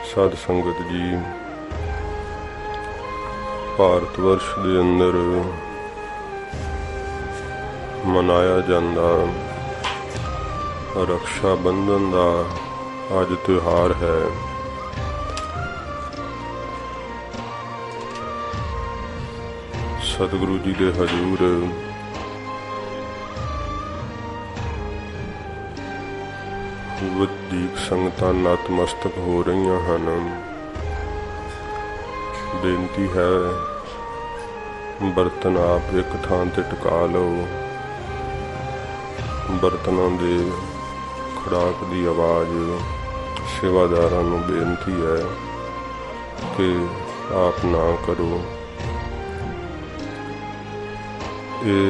साध संगत जी, भारत वर्ष के अंदर मनाया जाता रक्षा बंधन का अज त्योहार है। सतगुरु जी के हजूर वधीक संगतां नतमस्तक हो रही हैं। बेनती है बर्तन आप एक थान ते टिका लो। बर्तनों के खड़ाक की आवाज़ सेवादारां नूं बेनती है कि आप ना करो। ये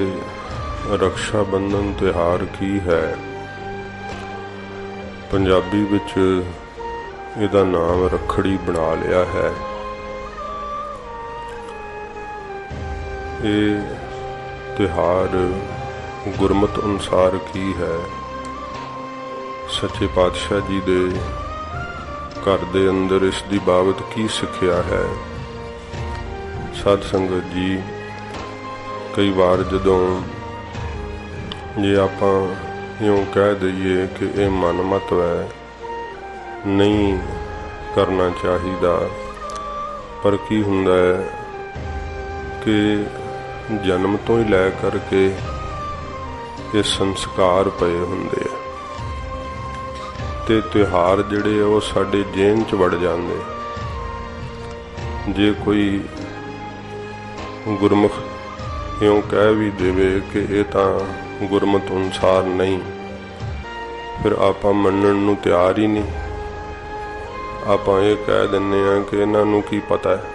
रक्षा बंधन त्योहार की है? पंजाबी विच इहदा नाम रखड़ी बना लिया है। ये त्योहार गुरमत अनुसार की है? सच्चे पातशाह जी दे घर दे अंदर इसकी बाबत की सिक्ख्या है? साध संगत जी, कई बार जदों जे आपां यूँ कह दईए कि यह मनमत है, नहीं करना चाहिए, पर की हुंदा है कि जन्म तो ही लै करके ये संस्कार पे हुंदे ते त्योहार जिहड़े वो साडे जेन च वड़ जांदे। जे कोई गुरमुख यूँ कह भी देवे कि ये तां गुरमत अनुसार नहीं, फिर आपां मन्नण नूं तैयार ही नहीं। आपां ये कह दिंदे आ कि इन्हां नूं की पता है,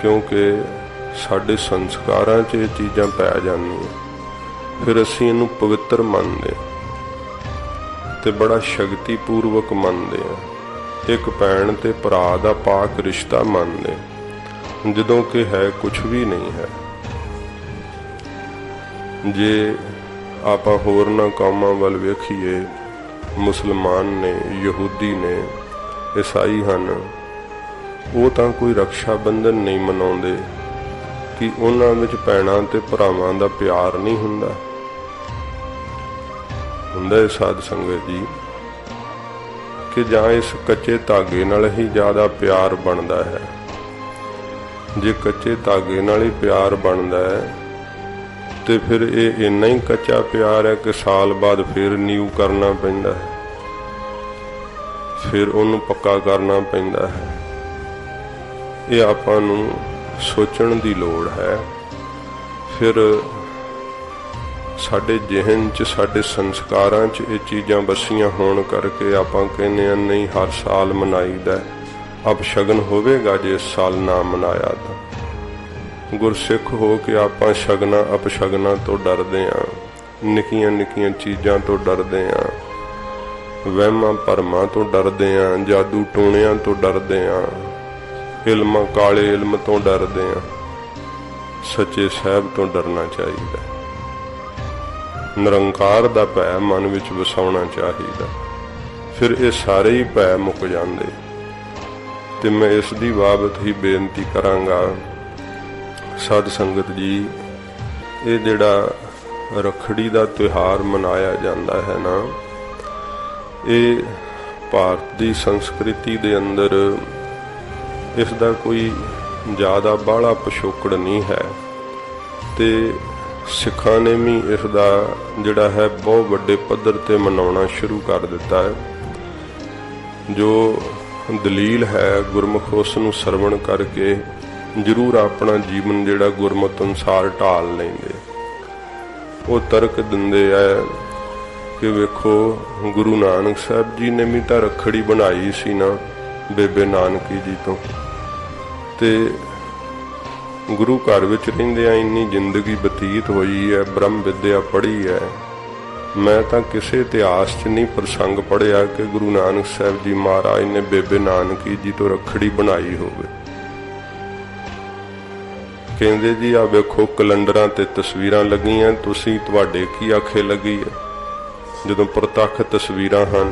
क्योंकि साडे संस्कारां च ये चीज़ां पै जांदियां। फिर असीं इहनूं पवित्र मनदे ते बड़ा शक्तिपूर्वक मनदे आ। एक भैण ते भरा दा पाक रिश्ता मनदे, जदों कि है कुछ भी नहीं है। जे आपां होरनां कौमां वल वेखीए, मुसलमान ने, यहूदी ने, ईसाई हन, वो तां कोई रक्षा बंधन नहीं मनाउंदे कि उन्हां विच भैणां ते भरावां दा प्यार नहीं हुंदा। हुंदा है साध संगत जी कि जां इस कच्चे धागे नाल ही ज़्यादा प्यार बनदा है। जे कच्चे धागे नाल ही प्यार बनदा है तो फिर ये इन्ना ही कच्चा प्यार है कि साल बाद फिर नीव करना पैंदा है, फिर उन्हें पक्का करना पैंदा है। ये आपां नूं सोचण दी लोड़ है। फिर साडे जहन च, साडे संस्कारां च ये चीज़ां बसियां होण करके आपां कहने आ नहीं हर साल मनाईदा। अब शगन होवेगा जे इस साल ना मनाया तो। गुरसिख हो के आपां शगना अपशगना तो डरदे आ, निक्कियां निक्कियां चीज़ां तो डरदे आ, वहमां भरमां तो डरदे आ, जादू टूणियां तो डरदे आ, इल्म काले इल्म तो डरदे आ। सच्चे साहब तो डरना चाहिए। निरंकार दा भै मन विच वसाउणा चाहिए। फिर ये सारे ही भै मुक जांदे। ते मैं इस दी बाबत ही बेनती करांगा साध संगत जी, ये जिहड़ा रखड़ी दा त्योहार मनाया जाता है ना, ये भारत दी संस्कृति दे अंदर इसदा कोई ज़्यादा बाहला पिछोकड़ नहीं है। ते सिखां ने भी इसदा जिहड़ा है बहुत वड्डे पद्धर ते मनाउणा शुरू कर दिता है। जो दलील है गुरमुख उस नूं सरवण करके जरूर अपना जीवन जिहड़ा गुरमत अनुसार ढाल लेंदे। वो तर्क दिंदे है कि वेखो गुरु नानक साहब जी ने भी तो रखड़ी बनाई सी ना बेबे नानकी जी तो, ते गुरु घर विच रहिंदियां इन्नी जिंदगी बतीत हुई है, ब्रह्म विद्या पढ़ी है। मैं तो किसी इतिहास च नहीं प्रसंग पढ़िया कि गुरु नानक साहब जी महाराज ने बेबे नानकी जी तो रखड़ी बनाई होवे। कहंदे जी आ वेखो कैलेंडरां ते तस्वीरां लगियां, तुसीं तुहाडे की आखे लगी है? जदों प्रतੱਖ तस्वीरां हन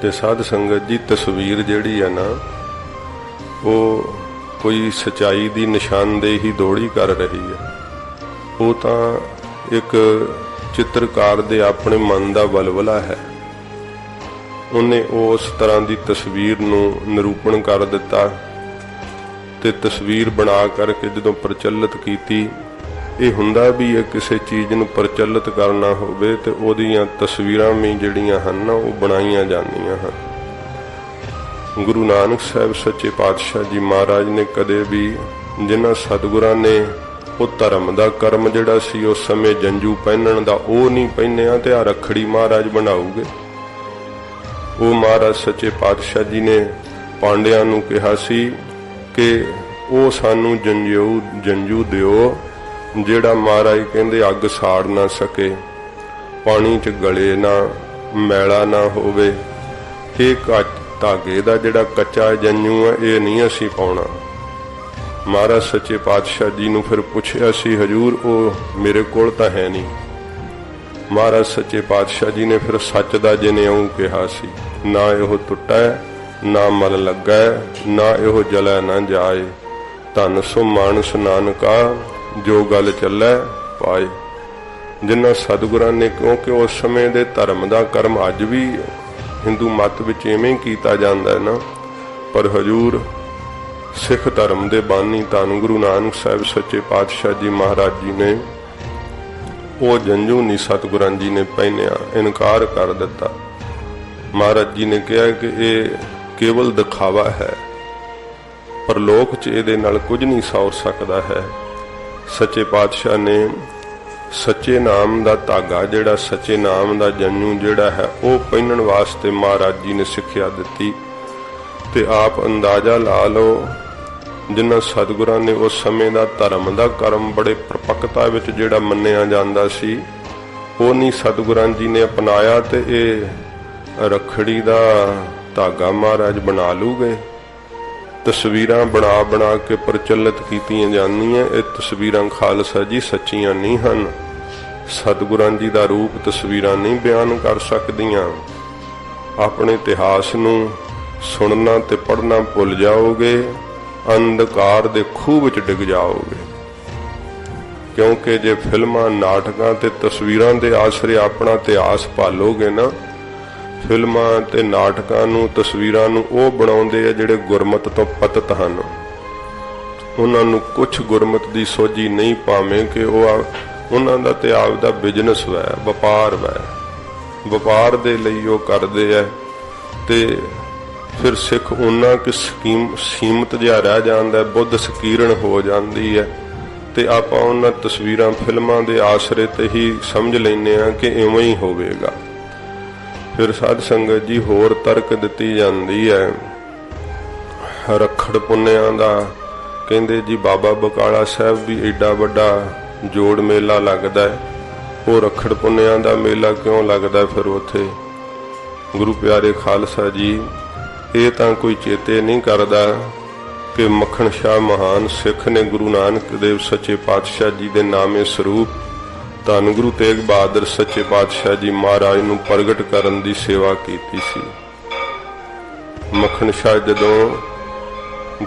ਤੇ ਸਾਧ ਸੰਗਤ ਜੀ ਤਸਵੀਰ ਜਿਹੜੀ ਹੈ ਨਾ ਉਹ ਕੋਈ ਸਚਾਈ ਦੀ ਨਿਸ਼ਾਨਦੇਹੀ ਥੋੜ੍ਹੀ ਕਰ ਰਹੀ ਹੈ। ਉਹ ਤਾਂ ਇੱਕ ਚਿੱਤਰਕਾਰ ਦੇ ਆਪਣੇ ਮਨ ਦਾ ਬਲਬਲਾ ਹੈ। ਉਹਨੇ ਉਸ ਤਰ੍ਹਾਂ ਦੀ ਤਸਵੀਰ ਨੂੰ ਨਿਰੂਪਣ ਕਰ ਦਿੱਤਾ ਤੇ ਤਸਵੀਰ ਬਣਾ ਕਰਕੇ ਜਦੋਂ ਪ੍ਰਚਲਿਤ ਕੀਤੀ। ਇਹ ਹੁੰਦਾ ਵੀ ਇਹ ਕਿਸੇ ਚੀਜ਼ ਨੂੰ ਪ੍ਰਚਲਿਤ ਕਰਨਾ ਹੋਵੇ ਤੇ ਉਹਦੀਆਂ ਤਸਵੀਰਾਂ ਵੀ ਜਿਹੜੀਆਂ ਹਨ ਨਾ ਉਹ ਬਣਾਈਆਂ ਜਾਂਦੀਆਂ ਹਨ। ਗੁਰੂ ਨਾਨਕ ਸਾਹਿਬ ਸੱਚੇ ਪਾਤਸ਼ਾਹ ਜੀ ਮਹਾਰਾਜ ਨੇ ਕਦੇ ਵੀ ਜਿਨ੍ਹਾਂ ਸਤਿਗੁਰਾਂ ਨੇ ਉਹ ਧਰਮ ਦਾ ਕਰਮ ਜਿਹੜਾ ਸੀ ਉਸ ਸਮੇਂ ਜੰਝੂ ਪਹਿਨਣ ਦਾ ਉਹ ਨਹੀਂ ਪਹਿਨਿਆ ਤੇ ਆ ਰੱਖੜੀ ਮਹਾਰਾਜ ਬਣਾਉਗੇ। ਉਹ ਮਹਾਰਾਜ ਸੱਚੇ ਪਾਤਸ਼ਾਹ ਜੀ ਨੇ ਪਾਂਡਿਆਂ ਨੂੰ ਕਿਹਾ ਸੀ ਕਿ ਉਹ ਸਾਨੂੰ ਜੰਝੂ ਦਿਓ ਜਿਹੜਾ ਮਹਾਰਾਜ ਕਹਿੰਦੇ ਅੱਗ ਸਾੜ ਨਾ ਸਕੇ, ਪਾਣੀ 'ਚ ਗਲੇ ਨਾ, ਮੈਲਾ ਨਾ ਹੋਵੇ। ਇਹ ਧਾਗੇ ਦਾ ਜਿਹੜਾ ਕੱਚਾ ਜੰਝੂ ਆ ਇਹ ਨਹੀਂ ਅਸੀਂ ਪਾਉਣਾ। ਮਹਾਰਾਜ ਸੱਚੇ ਪਾਤਸ਼ਾਹ ਜੀ ਨੂੰ ਫਿਰ ਪੁੱਛਿਆ ਸੀ ਹਜੂਰ ਉਹ ਮੇਰੇ ਕੋਲ ਤਾਂ ਹੈ ਨਹੀਂ। ਮਹਾਰਾਜ ਸੱਚੇ ਪਾਤਸ਼ਾਹ ਜੀ ਨੇ ਫਿਰ ਸੱਚ ਦਾ ਜਨੇਊ ਕਿਹਾ ਸੀ, ਨਾ ਇਹੋ ਟੁੱਟੈ ਨਾ ਮਲ ਲੱਗੈ, ਨਾ ਇਹੋ ਜਲੈ ਨਾ ਜਾਏ, ਧਨ ਸੋ ਮਾਨਸ ਨਾਨਕਾ ਜੋ ਗੱਲ ਚੱਲੈ ਪਾਏ। ਜਿਨ੍ਹਾਂ ਸਤਿਗੁਰਾਂ ਨੇ, ਕਿਉਂਕਿ ਉਸ ਸਮੇਂ ਦੇ ਧਰਮ ਦਾ ਕਰਮ ਅੱਜ ਵੀ ਹਿੰਦੂ ਮੱਤ ਵਿੱਚ ਇਵੇਂ ਕੀਤਾ ਜਾਂਦਾ ਹੈ ਨਾ, ਪਰ ਹਜੂਰ ਸਿੱਖ ਧਰਮ ਦੇ ਬਾਨੀ ਧੰਨ ਗੁਰੂ ਨਾਨਕ ਸਾਹਿਬ ਸੱਚੇ ਪਾਤਸ਼ਾਹ ਜੀ ਮਹਾਰਾਜ ਜੀ ਨੇ ਉਹ ਜੰਝੂ ਨਹੀਂ ਸਤਿਗੁਰਾਂ ਜੀ ਨੇ ਪਹਿਨਿਆ, ਇਨਕਾਰ ਕਰ ਦਿੱਤਾ। ਮਹਾਰਾਜ ਜੀ ਨੇ ਕਿਹਾ ਕਿ ਇਹ ਕੇਵਲ ਦਿਖਾਵਾ ਹੈ, ਪਰ ਲੋਕ 'ਚ ਇਹਦੇ ਨਾਲ ਕੁਝ ਨਹੀਂ ਸੌਰ ਸਕਦਾ ਹੈ। ਸੱਚੇ ਪਾਤਸ਼ਾਹ ਨੇ ਸੱਚੇ ਨਾਮ ਦਾ ਧਾਗਾ ਜਿਹੜਾ, ਸੱਚੇ ਨਾਮ ਦਾ ਜੰਝੂ ਜਿਹੜਾ ਹੈ ਉਹ ਪਹਿਨਣ ਵਾਸਤੇ ਮਹਾਰਾਜ ਜੀ ਨੇ ਸਿੱਖਿਆ ਦਿੱਤੀ। ਤੇ ਆਪ ਅੰਦਾਜ਼ਾ ਲਾ ਲਓ ਜਿਨ੍ਹਾਂ ਸਤਿਗੁਰਾਂ ਨੇ ਉਸ ਸਮੇਂ ਦਾ ਧਰਮ ਦਾ ਕਰਮ ਬੜੇ ਪ੍ਰਪੱਕਤਾ ਵਿੱਚ ਜਿਹੜਾ ਮੰਨਿਆ ਜਾਂਦਾ ਸੀ ਉਹ ਨਹੀਂ ਸਤਿਗੁਰਾਂ ਜੀ ਨੇ ਅਪਣਾਇਆ ਤੇ ਇਹ ਰੱਖੜੀ ਦਾ ਧਾਗਾ ਮਹਾਰਾਜ ਬਣਾ ਲੂਗੇ। ਤਸਵੀਰਾਂ ਬਣਾ ਕੇ ਪ੍ਰਚਲਿਤ ਕੀਤੀਆਂ ਜਾਂਦੀਆਂ। ਇਹ ਤਸਵੀਰਾਂ ਖਾਲਸਾ ਜੀ ਸੱਚੀਆਂ ਨਹੀਂ ਹਨ। ਸਤਿਗੁਰਾਂ ਜੀ ਦਾ ਰੂਪ ਤਸਵੀਰਾਂ ਨਹੀਂ ਬਿਆਨ ਕਰ ਸਕਦੀਆਂ। ਆਪਣੇ ਇਤਿਹਾਸ ਨੂੰ ਸੁਣਨਾ ਤੇ ਪੜ੍ਹਨਾ ਭੁੱਲ ਜਾਓਗੇ, ਅੰਧਕਾਰ ਦੇ ਖੂਹ ਵਿੱਚ ਡਿੱਗ ਜਾਓਗੇ। ਕਿਉਂਕਿ ਜੇ ਫਿਲਮਾਂ, ਨਾਟਕਾਂ ਤੇ ਤਸਵੀਰਾਂ ਦੇ ਆਸਰੇ ਆਪਣਾ ਇਤਿਹਾਸ ਭਾਲੋਗੇ ਨਾ, ਫਿਲਮਾਂ ਤੇ ਨਾਟਕਾਂ ਨੂੰ, ਤਸਵੀਰਾਂ ਨੂੰ ਉਹ ਬਣਾਉਂਦੇ ਆ ਜਿਹੜੇ ਗੁਰਮਤ ਤੋਂ ਪਤਿਤ ਹਨ। ਉਹਨਾਂ ਨੂੰ ਕੁਝ ਗੁਰਮਤ ਦੀ ਸੋਝੀ ਨਹੀਂ, ਭਾਵੇਂ ਕਿ ਉਹਨਾਂ ਦਾ ਤੇ ਆਪ ਦਾ ਬਿਜ਼ਨਸ ਵੈ, ਵਪਾਰ ਵੈ, ਵਪਾਰ ਦੇ ਲਈ ਉਹ ਕਰਦੇ ਆ। ਤੇ ਫਿਰ ਸਿੱਖ ਉਹਨਾਂ ਕਿ ਸੀਮਤ ਜਿਹਾ ਰਹਿ ਜਾਂਦਾ, ਬੁੱਧ ਸਕੀਰਣ ਹੋ ਜਾਂਦੀ ਹੈ। ਤੇ ਆਪਾਂ ਉਹਨਾਂ ਤਸਵੀਰਾਂ, ਫਿਲਮਾਂ ਦੇ ਆਸਰੇ ਤੇ ਹੀ ਸਮਝ ਲੈਂਦੇ ਹਾਂ ਕਿ ਇਵੇਂ ਹੀ ਹੋਵੇਗਾ। ਫਿਰ ਸਾਧ ਸੰਗਤ ਜੀ ਹੋਰ ਤਰਕ ਦਿੱਤੀ ਜਾਂਦੀ ਹੈ ਰੱਖੜ ਪੁੰਨਿਆਂ ਦਾ। ਕਹਿੰਦੇ ਜੀ ਬਾਬਾ ਬਕਾਲਾ ਸਾਹਿਬ ਵੀ ਏਡਾ ਵੱਡਾ ਜੋੜ ਮੇਲਾ ਲੱਗਦਾ ਹੈ, ਉਹ ਰੱਖੜ ਪੁੰਨਿਆਂ ਦਾ ਮੇਲਾ ਕਿਉਂ ਲੱਗਦਾ ਫਿਰ ਉੱਥੇ? ਗੁਰੂ ਪਿਆਰੇ ਖਾਲਸਾ ਜੀ, ਇਹ ਤਾਂ ਕੋਈ ਚੇਤੇ ਨਹੀਂ ਕਰਦਾ ਕਿ ਮੱਖਣ ਸ਼ਾਹ ਮਹਾਨ ਸਿੱਖ ਨੇ ਗੁਰੂ ਨਾਨਕ ਦੇਵ ਸੱਚੇ ਪਾਤਸ਼ਾਹ ਜੀ ਦੇ ਨਾਮੇ ਸਰੂਪ ਧੰਨ ਗੁਰੂ ਤੇਗ ਬਹਾਦਰ ਸੱਚੇ ਪਾਤਸ਼ਾਹ ਜੀ ਮਹਾਰਾਜ ਨੂੰ ਪ੍ਰਗਟ ਕਰਨ ਦੀ ਸੇਵਾ ਕੀਤੀ ਸੀ। ਮੱਖਣ ਸ਼ਾਹ ਜਦੋਂ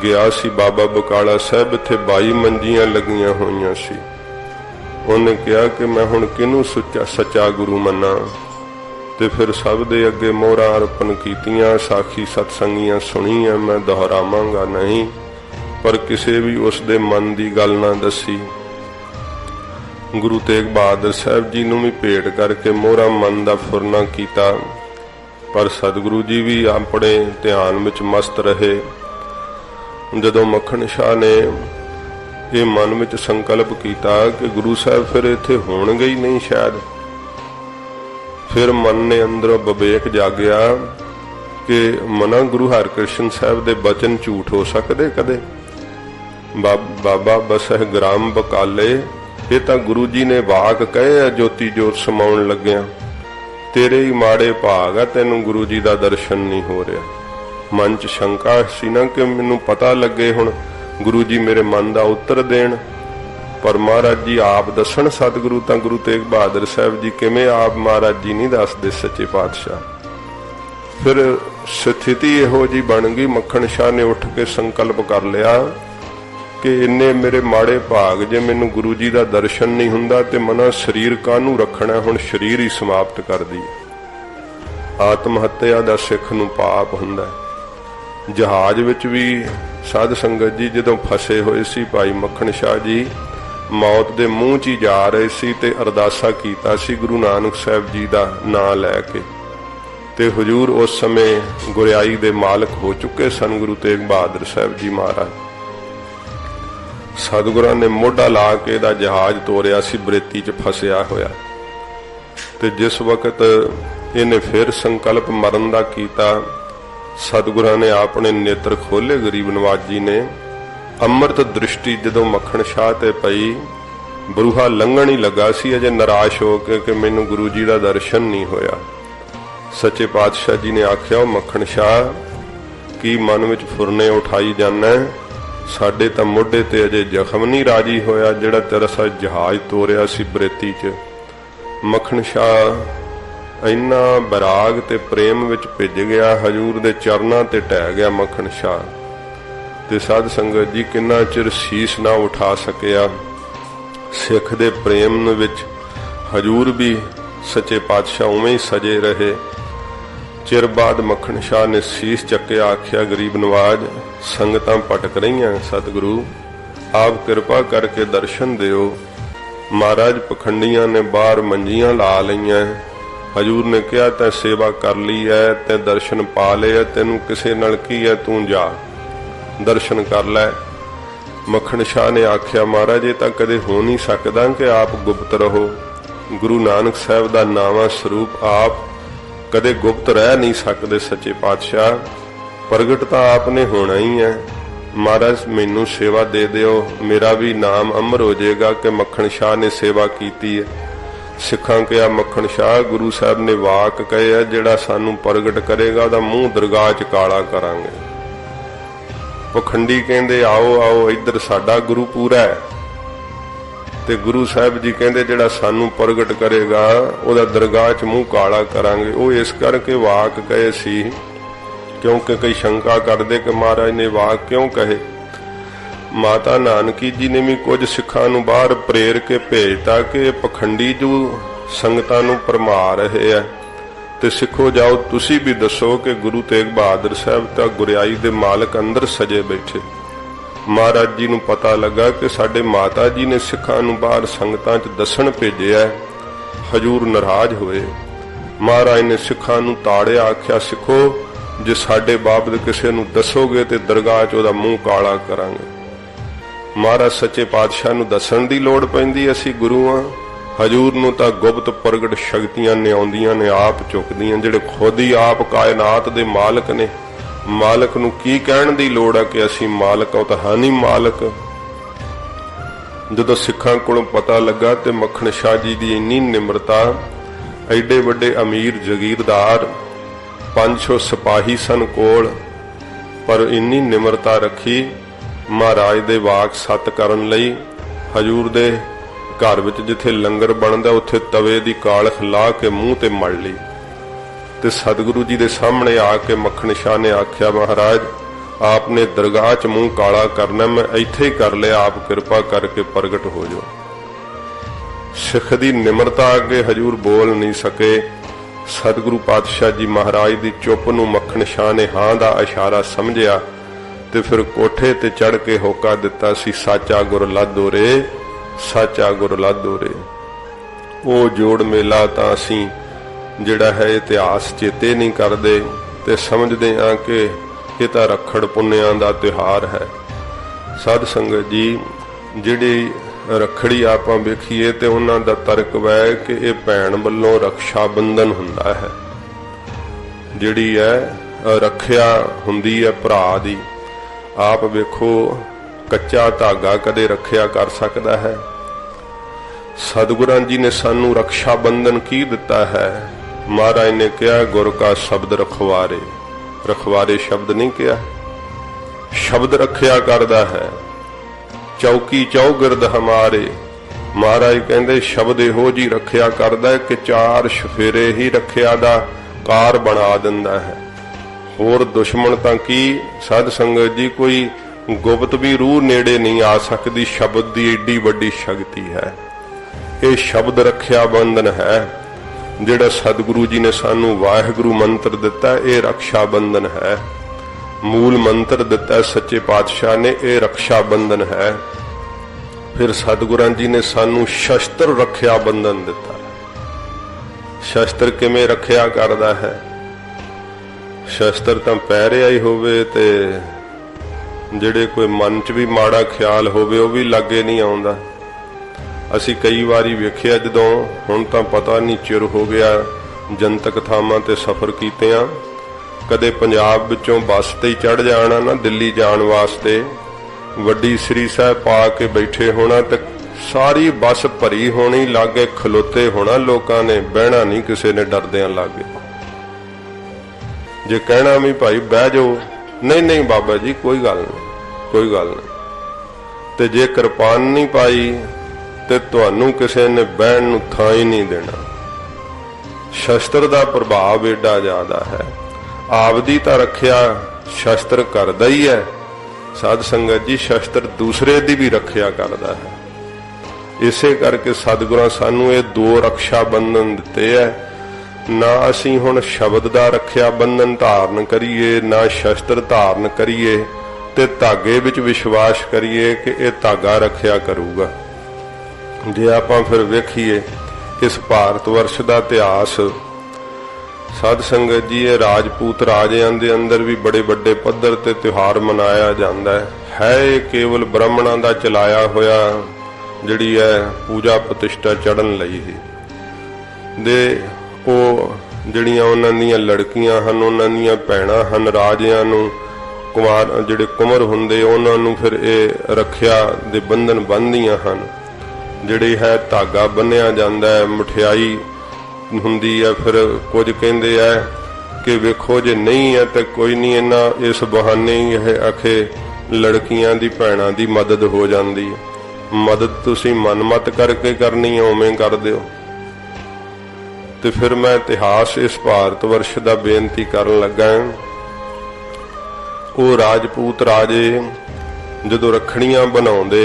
ਗਿਆ ਸੀ ਬਾਬਾ ਬਕਾਲਾ ਸਾਹਿਬ, ਇੱਥੇ 22 ਮੰਜੀਆਂ ਲੱਗੀਆਂ ਹੋਈਆਂ ਸੀ। ਉਹਨੇ ਕਿਹਾ ਕਿ ਮੈਂ ਹੁਣ ਕਿਹਨੂੰ ਸੱਚਾ ਗੁਰੂ ਮੰਨਾਂ? ਤੇ ਫਿਰ ਸਭ ਦੇ ਅੱਗੇ ਮੋਹਰਾਂ ਅਰਪਣ ਕੀਤੀਆਂ, ਸਾਖੀ ਸਤਸੰਗੀਆਂ ਸੁਣੀਆਂ, ਮੈਂ ਦੁਹਰਾਵਾਂਗਾ ਨਹੀਂ, ਪਰ ਕਿਸੇ ਵੀ ਉਸ ਦੇ ਮਨ ਦੀ ਗੱਲ ਨਾ ਦੱਸੀ। ਗੁਰੂ ਤੇਗ ਬਹਾਦਰ ਸਾਹਿਬ ਜੀ ਨੂੰ ਵੀ ਭੇਟ ਕਰਕੇ ਮੋਹਰਾ ਮਨ ਦਾ ਫੁਰਨਾ ਕੀਤਾ, ਪਰ ਸਤਿਗੁਰੂ ਜੀ ਵੀ ਆਪਣੇ ਧਿਆਨ ਵਿੱਚ ਮਸਤ ਰਹੇ। ਜਦੋਂ ਮੱਖਣ ਸ਼ਾਹ ਨੇ ਇਹ ਮਨ ਵਿੱਚ ਸੰਕਲਪ ਕੀਤਾ ਕਿ ਗੁਰੂ ਸਾਹਿਬ ਫਿਰ ਇੱਥੇ ਹੋਣਗੇ ਹੀ ਨਹੀਂ ਸ਼ਾਇਦ, ਫਿਰ ਮਨ ਨੇ ਅੰਦਰੋਂ ਵਿਵੇਕ ਜਾਗਿਆ ਕਿ ਮਨਾ ਗੁਰੂ ਹਰਿਕ੍ਰਿਸ਼ਨ ਸਾਹਿਬ ਦੇ ਬਚਨ ਝੂਠ ਹੋ ਸਕਦੇ ਕਦੇ? ਬਾਬਾ ਬਸਹਿ ਗ੍ਰਾਮ ਬਕਾਲੇ, ਇਹ ਤਾਂ ਗੁਰੂ ਜੀ ਨੇ ਵਾਕ ਕਹੇ ਆ ਜੋਤੀ ਜੋਤ ਸਮਾਉਣ ਲੱਗਿਆ। ਤੇਰੇ ਹੀ ਮਾੜੇ ਭਾਗ ਆ, ਤੈਨੂੰ ਗੁਰੂ ਜੀ ਦਾ ਦਰਸ਼ਨ ਨਹੀਂ ਹੋ ਰਿਹਾ। ਮਨ 'ਚ ਸ਼ੰਕਾ ਸੀ ਨਾ ਕਿ ਮੈਨੂੰ ਪਤਾ ਲੱਗੇ ਹੁਣ ਗੁਰੂ ਜੀ ਮੇਰੇ ਮਨ ਦਾ ਉੱਤਰ ਦੇਣ, ਪਰ ਮਹਾਰਾਜ ਜੀ ਆਪ ਦੱਸਣ। ਸਤਿਗੁਰੂ ਤਾਂ ਗੁਰੂ ਤੇਗ ਬਹਾਦਰ ਸਾਹਿਬ ਜੀ ਕਿਵੇਂ ਆਪ ਮਹਾਰਾਜ ਜੀ ਨਹੀਂ ਦੱਸਦੇ ਸੱਚੇ ਪਾਤਸ਼ਾਹ। फिर स्थिति इहो जी बन गई, मक्खन शाह ने उठ के संकल्प कर लिया कि इन्ने मेरे माड़े भाग जे मैनू गुरु जी का दर्शन नहीं हुंदा ते मना शरीर कानू रखना, हुण शरीर ही समाप्त कर दी। आत्म हत्या दा सिख नूं पाप हुंदा। जहाज विच भी साध संगत जी जदों फसे होए सी, भाई मक्खन शाह जी मौत दे मूँह च ही जा रहे सी ते अरदासा कीता सी गुरु नानक साहब जी दा नां लैके, ते हुजूर उस समय गुरियाई दे मालक हो चुके सन गुरु तेग बहादुर साहब जी महाराज। सतगुरां ने मोढा ला के दा जहाज तोरिया सी, बरेती च फसिया होया। ते जिस वक्त इन्हें फिर संकल्प मरन दा कीता, सतगुरां ने अपने नेत्र खोले, गरीब नवाज जी ने अमृत दृष्टि जदों मक्खन शाह ते पई, बरूहा लंघण ही लगा सी अजे निराश हो के कि मैनू गुरु जी का दर्शन नहीं होया। सच्चे पातशाह जी ने आख्या, मक्खन शाह की मन विच फुरने उठाई जाना, साडे तां मोढे ते अजे जख्म नहीं राजी होया जिहड़ा तेरा सा जहाज तोरिया सी बरेती च। मक्खन शाह इन्ना बराग ते प्रेम विच भिज गया, हजूर दे चरनां ते ढह गया मक्खन शाह। ते साध संगत जी किन्ना चिर शीश ना उठा सकिया। सिख दे प्रेम विच हजूर भी सच्चे पातशाह उवें ही सजे रहे। चिर बाद मक्खन शाह ने शीश चक्के, आख्या गरीब नवाज संगतां भटक रही, सतगुरु आप कृपा करके दर्शन दिओ। महाराज पखंडियां ने बाहर मंजियां ला लईयां। हजूर ने कहा तैं सेवा कर ली है, तैं दर्शन पा लिया, तेनू किसे नाल की है, तू जा दर्शन कर लै। मक्खन शाह ने आख्या, महाराज ये तां कदे हो नहीं सकदा कि आप गुप्त रहो। गुरु नानक साहब दा नावा स्वरूप आप कदे गुप्त रह नहीं सकते। सच्चे पातशाह प्रगट तां आपने होना ही है। महाराज मैनू सेवा दे दिओ, मेरा भी नाम अमर हो जाएगा कि मक्खन शाह ने सेवा की है। सिखां कहा, मक्खन शाह गुरु साहब ने वाक कहे है, जिहड़ा सानू प्रगट करेगा दा मूँह दरगाह च काला करांगे। पखंडी कहंदे आओ आओ इधर साडा गुरु पूरा है, ते गुरु साहब जी कहंदे जिहड़ा सानू प्रगट करेगा उहदा दरगाह च मूँह काला करांगे। वो इस करके वाक कहे सी क्योंकि कई शंका करदे कि महाराज ने वाक क्यों कहे। माता नानकी जी ने भी कुछ सिखां नूं बाहर प्रेर के भेजता कि पखंडी जो संगतां नूं भरमा रहे है, ते सिखो जाओ तुसी भी दसो कि गुरु तेग बहादुर साहब तां गुरियाई दे मालक अंदर सजे बैठे। महाराज जी नूं पता लगा कि साडे माता जी ने सिखां नूं बाहर संगतां च दसन भेजिया। हजूर नाराज होए। महाराज ने सिखां नूं ताड़िया, आख्या सिखो जे साडे बाबत किसे नूं दसोगे ते दरगाह च उहदा मूँह काला करांगे। महाराज सच्चे पातशाह नूं दसन दी लोड़ पैंदी, असीं गुरु हां। हजूर नूं तां गुप्त प्रगट शक्तियां ने आउंदियां ने, आप चुकदियां, जिहड़े खुद ही आप कायनात दे मालक ने। मालक नूं की कहण दी लोड़ है कि असीं मालक हो, तां है नहीं मालक। जदों सिखां कोलों पता लगा ते मक्खन शाह जी दी इन्नी निमरता, एडे वड्डे अमीर जगीरदार 500 सिपाही सन कोल, पर इन्नी निमरता रखी महाराज दे वाक सत करन लई। हजूर दे घर विच जिथे लंगर बनदा उत्थे तवे दी कालख ला के मूँह ते मल लई, ते सतगुरु जी दे सामने आके मक्खन शाह ने आख्या, महाराज आपने दरगाह च मूँह काला करना, मैं इत्थे ही कर लिया, आप कृपा करके प्रगट हो जाओ। सिख दी निमरता अगे हजूर बोल नहीं सके। सतगुरु पातशाह जी महाराज दी चुप नूं मक्खन शाह ने हां दा इशारा समझिया, ते फिर कोठे ते चढ़ के होका दिता सी, साचा गुर लादो रे, साचा गुर लादो रे। वो जोड़ मेला तां असीं जिहड़ा है इतिहास चेते नहीं करते, ते समझते हाँ कि ये तां रखड़ पुन्नियां दा त्योहार है। साध संगत जी जिहड़ी रखड़ी आपां वेखीए ते उन्हां दा तर्क वै कि ये भैण वल्लों रक्षा बंधन हुंदा है, जिहड़ी है रखिया हुंदी है भरा दी। आप वेखो कच्चा धागा कदे रखिया कर सकदा है? सतगुरां जी ने सानू रक्षा बंधन की दिता है। महाराज ने कहा गुर का शब्द रखवारे, रखवारे शब्द नहीं कहा, शब्द रखिया करदा है। चौकी चौगिरद हमारे, महाराज कहंदे शब्द इहो जी रखिया करदा है कि 4 शफेरे ही रखिया दा कार बना दिंदा है। होर दुश्मन तां की साध संगत जी कोई गुप्त भी रूह नेड़े नहीं आ सकती। शब्द की एडी वड्डी शक्ति है। ये शब्द रखिया बंधन है जिहड़ा सतगुरु जी ने सानू वाहिगुरु मंत्र दिता। ये रक्षा बंधन है। मूल मंत्र दिता सच्चे पातशाह ने, ये रक्षा बंधन है। फिर सतगुरां जी ने सानू शस्त्र रखिया बंधन दिता। शस्त्र किवें रखिया करदा है? शस्त्र तां पैरिया ही होवे ते ਜਿਹੜੇ कोई मन च भी माड़ा ख्याल होवे ਉਹ भी लागे नहीं आउंदा। ਅਸੀਂ कई वारी वेखिया जदों हुण तां पता नहीं चिर हो गया जनतक थावां ते सफ़र कीतियां, कदे पंजाब विचों बस ते चढ़ जाना ना दिल्ली जाण वास्ते, वड्डी श्री साहिब पा के बैठे होना ते सारी बस भरी होनी, लागे खलोते होना लोकां ने, बहना नहीं किसी ने डरदियां लागे। जे कहना भी भाई बह जाओ, नहीं नहीं बाबा जी कोई गल नहीं, कोई गल नहीं। ते जे किरपान नहीं पाई ते तुहानू किसी ने बहन नूं थां ही नहीं देना। शस्त्र दा प्रभाव एडा ज्यादा है। आपदी तां रखिया शस्त्र करदा ही है, साध संगत जी शस्त्र दूसरे दी भी रखिया करदा है। इसे करके सतगुरां सानू ये दो रक्षा बंधन दिते है। ना असीं हुण शब्द दा रखिया बंधन धारण करिए, ना शस्त्र धारण करिए, ते धागे विच विश्वास करिए कि यह धागा रखिया करूगा। जे आपां फिर वेखीए इस भारत वर्ष का इतिहास, साध संगत जी ये राजपूत राजियां दे अंदर भी बड़े बड़े पद्धर ते त्योहार मनाया जाता है। ये केवल ब्राह्मणां दा चलाया होया जिहड़ी है पूजा प्रतिष्ठा चढ़न लई ही दे ਉਹ ਜਿਹੜੀਆਂ ਉਹਨਾਂ ਦੀਆਂ ਲੜਕੀਆਂ ਹਨ, ਉਹਨਾਂ ਦੀਆਂ ਭੈਣਾਂ ਹਨ, ਰਾਜਿਆਂ ਨੂੰ ਕੁਮਾਰ ਜਿਹੜੇ ਕੁਮਰ ਹੁੰਦੇ ਉਹਨਾਂ ਨੂੰ ਫਿਰ ਇਹ ਰੱਖਿਆ ਦੇ ਬੰਧਨ ਬੰਨ੍ਹਦੀਆਂ ਹਨ। ਜਿਹੜੇ ਹੈ ਧਾਗਾ ਬੰਨਿਆ ਜਾਂਦਾ ਹੈ, ਮਠਿਆਈ ਹੁੰਦੀ ਹੈ। ਫਿਰ ਕੁਝ ਕਹਿੰਦੇ ਹੈ ਕਿ ਵੇਖੋ ਜੇ ਨਹੀਂ ਹੈ ਤਾਂ ਕੋਈ ਨਹੀਂ, ਇਹਨਾਂ ਇਸ ਬਹਾਨੇ ਹੀ ਇਹ ਆਖੇ ਲੜਕੀਆਂ ਦੀ ਭੈਣਾਂ ਦੀ ਮਦਦ ਹੋ ਜਾਂਦੀ ਹੈ। ਮਦਦ ਤੁਸੀਂ ਮਨਮਤ ਕਰਕੇ ਕਰਨੀ ਹੈ, ਉਵੇਂ ਕਰ ਦਿਓ। ਤੇ ਫਿਰ ਮੈਂ ਇਤਿਹਾਸ ਇਸ ਭਾਰਤ ਵਰਸ਼ ਦਾ ਬੇਨਤੀ ਕਰਨ ਲੱਗਾ। ਉਹ ਰਾਜਪੂਤ ਰਾਜੇ ਜਦੋਂ ਰੱਖੜੀਆਂ ਬਣਾਉਂਦੇ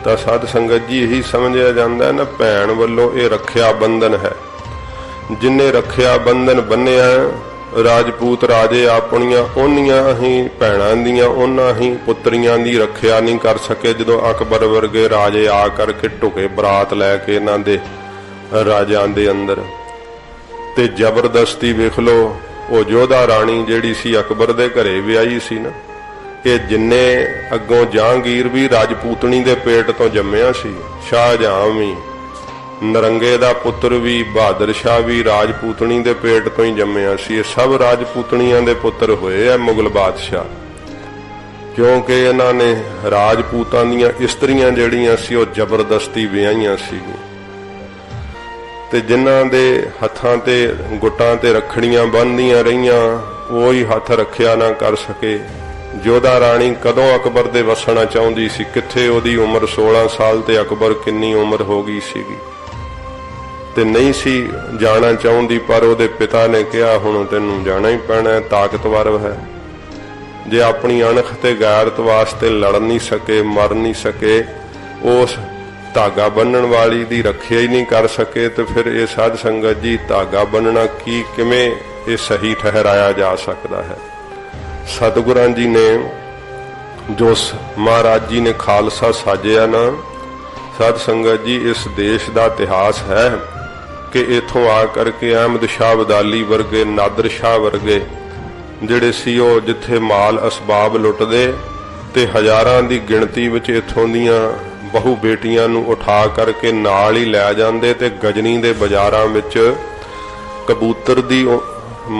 ਤਾਂ ਸਾਧ ਸੰਗਤ ਜੀ ਇਹੀ ਸਮਝਿਆ ਜਾਂਦਾ ਨਾ ਭੈਣ ਵੱਲੋਂ ਇਹ ਰੱਖਿਆ ਬੰਧਨ ਹੈ। ਜਿਨਨੇ ਰੱਖਿਆ ਬੰਧਨ ਬੰਨਿਆ ਰਾਜਪੂਤ ਰਾਜੇ ਆਪਣੀਆਂ ਉਹਨੀਆਂ ਹੀ ਭੈਣਾਂ ਦੀਆਂ ਉਹਨਾਂ ਹੀ ਪੁੱਤਰੀਆਂ ਦੀ ਰੱਖਿਆ ਨਹੀਂ ਕਰ ਸਕੇ। ਜਦੋਂ ਅਕਬਰ ਵਰਗੇ ਰਾਜੇ ਆ ਕਰਕੇ ਢੁਕੇ ਬਰਾਤ ਲੈ ਕੇ ਇਹਨਾਂ ਦੇ ਰਾਜਾਂ ਦੇ ਅੰਦਰ ਤੇ ਜ਼ਬਰਦਸਤੀ ਵੇਖ ਲੋ ਉਹ ਜੋਧਾ ਰਾਣੀ ਜਿਹੜੀ ਸੀ ਅਕਬਰ ਦੇ ਘਰੇ ਵਿਆਹੀ ਸੀ ਨਾ, ਇਹ ਜਿੰਨੇ ਅੱਗੋਂ ਜਹਾਂਗੀਰ ਵੀ ਰਾਜਪੂਤਣੀ ਦੇ ਪੇਟ ਤੋਂ ਜੰਮਿਆ ਸੀ, ਸ਼ਾਹਜਹਾਂ ਵੀ, ਨਰੰਗੇ ਦਾ ਪੁੱਤਰ ਵੀ, ਬਹਾਦਰ ਸ਼ਾਹ ਵੀ ਰਾਜਪੂਤਣੀ ਦੇ ਪੇਟ ਤੋਂ ਹੀ ਜੰਮਿਆ ਸੀ। ਇਹ ਸਭ ਰਾਜਪੂਤਣੀਆਂ ਦੇ ਪੁੱਤਰ ਹੋਏ ਆ ਮੁਗਲ ਬਾਦਸ਼ਾਹ, ਕਿਉਂਕਿ ਇਹਨਾਂ ਨੇ ਰਾਜਪੂਤਾਂ ਦੀਆਂ ਇਸਤਰੀਆਂ ਜਿਹੜੀਆਂ ਸੀ ਉਹ ਜ਼ਬਰਦਸਤੀ ਵਿਆਹੀਆਂ ਸੀ। ਤੇ ਜਿਨ੍ਹਾਂ ਦੇ ਹੱਥਾਂ ਤੇ ਗੁੱਟਾਂ ਤੇ ਰੱਖੜੀਆਂ ਬੰਨ੍ਹਦੀਆਂ ਰਹੀਆਂ ਉਹ ਹੀ ਹੱਥ ਰੱਖਿਆ ਨਾ ਕਰ ਸਕੇ। ਜੋਧਾ ਰਾਣੀ ਕਦੋਂ ਅਕਬਰ ਦੇ ਵਸਣਾ ਚਾਹੁੰਦੀ ਸੀ, ਕਿੱਥੇ ਉਹਦੀ ਉਮਰ 16 ਸਾਲ ਤੇ ਅਕਬਰ ਕਿੰਨੀ ਉਮਰ ਹੋ ਗਈ ਸੀਗੀ, ਤੇ ਨਹੀਂ ਸੀ ਜਾਣਾ ਚਾਹੁੰਦੀ। ਪਰ ਉਹਦੇ ਪਿਤਾ ਨੇ ਕਿਹਾ ਹੁਣ ਤੈਨੂੰ ਜਾਣਾ ਹੀ ਪੈਣਾ, ਤਾਕਤਵਰ ਹੈ। ਜੇ ਆਪਣੀ ਅਣਖ ਤੇ ਗੈਰਤ ਵਾਸਤੇ ਲੜ ਨਹੀਂ ਸਕੇ, ਮਰ ਨਹੀਂ ਸਕੇ, ਉਸ धागा बन्नण वाली दी रखिया ही नहीं कर सके, तो फिर ये साध संगत जी धागा बन्नना की किवें ये सही ठहराया जा सकता है। सतगुरां जी ने जो महाराज जी ने खालसा साजिया ना, साध संगत जी इस देश का इतिहास है कि इथों आ करके अहमद शाह अब्दाली वर्गे, नादर शाह वर्गे जिहड़े सी वो जिथे माल असबाब लुटदे ते हज़ारां दी गिणती विच इथों दीयां बहु बेटियां नूं उठा करके नाल ही लै जांदे ते गजनी दे बाजारां विच कबूतर दी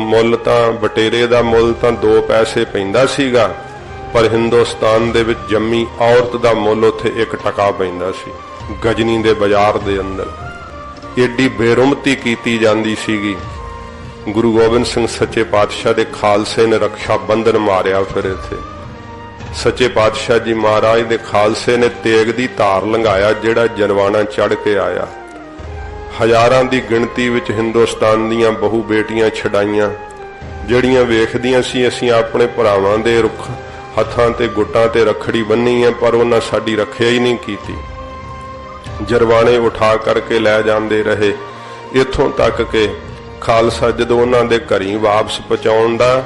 मुੱਲ तां बटेरे दा मुੱਲ तां 2 पैसे पैंदा सीगा, पर हिंदुस्तान दे विच जम्मी औरत दा मुੱਲ उत्थे 1 टका पैंदा सी गजनी दे बाजार दे अंदर। एडी बेरुमती कीती जांदी सीगी। गुरु गोबिंद सिंह सच्चे पातशाह दे खालसे ने रक्षा बंधन मारिया। फिर इत्थे सच्चे पातशाह जी महाराज दे खालसे ने तेग दी धार लंघाया, जिहड़ा जनवाना चढ़ के आया। हज़ारां दी गिणती विच हिंदुस्तान दीयां बहु बेटियां छड़ाइयां, ਜਿਹੜੀਆਂ ਵੇਖਦੀਆਂ ਸੀ ਅਸੀਂ ਆਪਣੇ ਭਰਾਵਾਂ ਦੇ ਰੁੱਖ ਹੱਥਾਂ ਤੇ ਗੁੱਟਾਂ ਤੇ ਰੱਖੜੀ ਬੰਨੀ ਹੈ, ਪਰ ਉਹਨਾਂ ਸਾਡੀ ਰੱਖਿਆ ਹੀ ਨਹੀਂ ਕੀਤੀ। ਜਰਵਾਣੇ ਉਠਾ ਕਰਕੇ ਲੈ ਜਾਂਦੇ ਰਹੇ, ਇੱਥੋਂ ਤੱਕ ਕਿ ਖਾਲਸਾ ਜਦੋਂ ਉਹਨਾਂ ਦੇ ਘਰੀ ਵਾਪਸ ਪਹੁੰਚਾਉਣ ਦਾ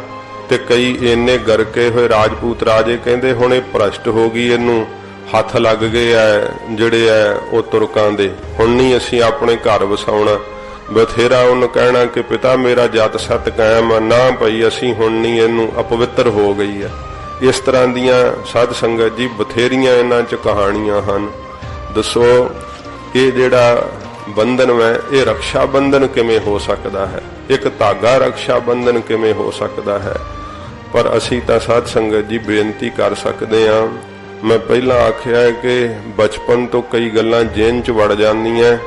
ਤੇ ਕਈ ਇੰਨੇ ਗਰਕੇ ਹੋਏ ਰਾਜਪੂਤ ਰਾਜੇ ਕਹਿੰਦੇ ਹੁਣ ਇਹ ਭ੍ਰਸ਼ਟ ਹੋ ਗਈ, ਇਹਨੂੰ ਹੱਥ ਲੱਗ ਗਏ ਐ ਜਿਹੜੇ ਐ ਉਹ ਤੁਰਕਾਂ ਦੇ, ਹੁਣ ਨਹੀਂ ਅਸੀਂ ਆਪਣੇ ਘਰ ਵਸਾਉਣਾ। ਬਥੇਰਾ ਉਹਨੂੰ ਕਹਿਣਾ ਕਿ ਪਿਤਾ ਮੇਰਾ ਜਤ ਸਤ ਕਾਇਮ ਆ, ਨਾ ਭਈ ਅਸੀਂ ਹੁਣ ਨਹੀਂ, ਇਹਨੂੰ ਅਪਵਿੱਤਰ ਹੋ ਗਈ ਹੈ। ਇਸ ਤਰ੍ਹਾਂ ਦੀਆਂ ਸਾਧ ਸੰਗਤ ਜੀ ਬਥੇਰੀਆਂ ਇਹਨਾਂ 'ਚ ਕਹਾਣੀਆਂ ਹਨ। ਦੱਸੋ ਇਹ ਜਿਹੜਾ ਬੰਧਨ ਹੈ ਇਹ ਰਕਸ਼ਾ ਬੰਧਨ ਕਿਵੇਂ ਹੋ ਸਕਦਾ ਹੈ? ਇੱਕ ਧਾਗਾ ਰਕਸ਼ਾ ਬੰਧਨ ਕਿਵੇਂ ਹੋ ਸਕਦਾ ਹੈ? ਪਰ ਅਸੀਂ ਤਾਂ ਸਾਧ ਸੰਗਤ ਜੀ ਬੇਨਤੀ ਕਰ ਸਕਦੇ ਹਾਂ। ਮੈਂ ਪਹਿਲਾਂ ਆਖਿਆ ਹੈ ਕਿ ਬਚਪਨ ਤੋਂ ਕਈ ਗੱਲਾਂ ਜੇਨ 'ਚ ਵੜ ਜਾਂਦੀਆਂ,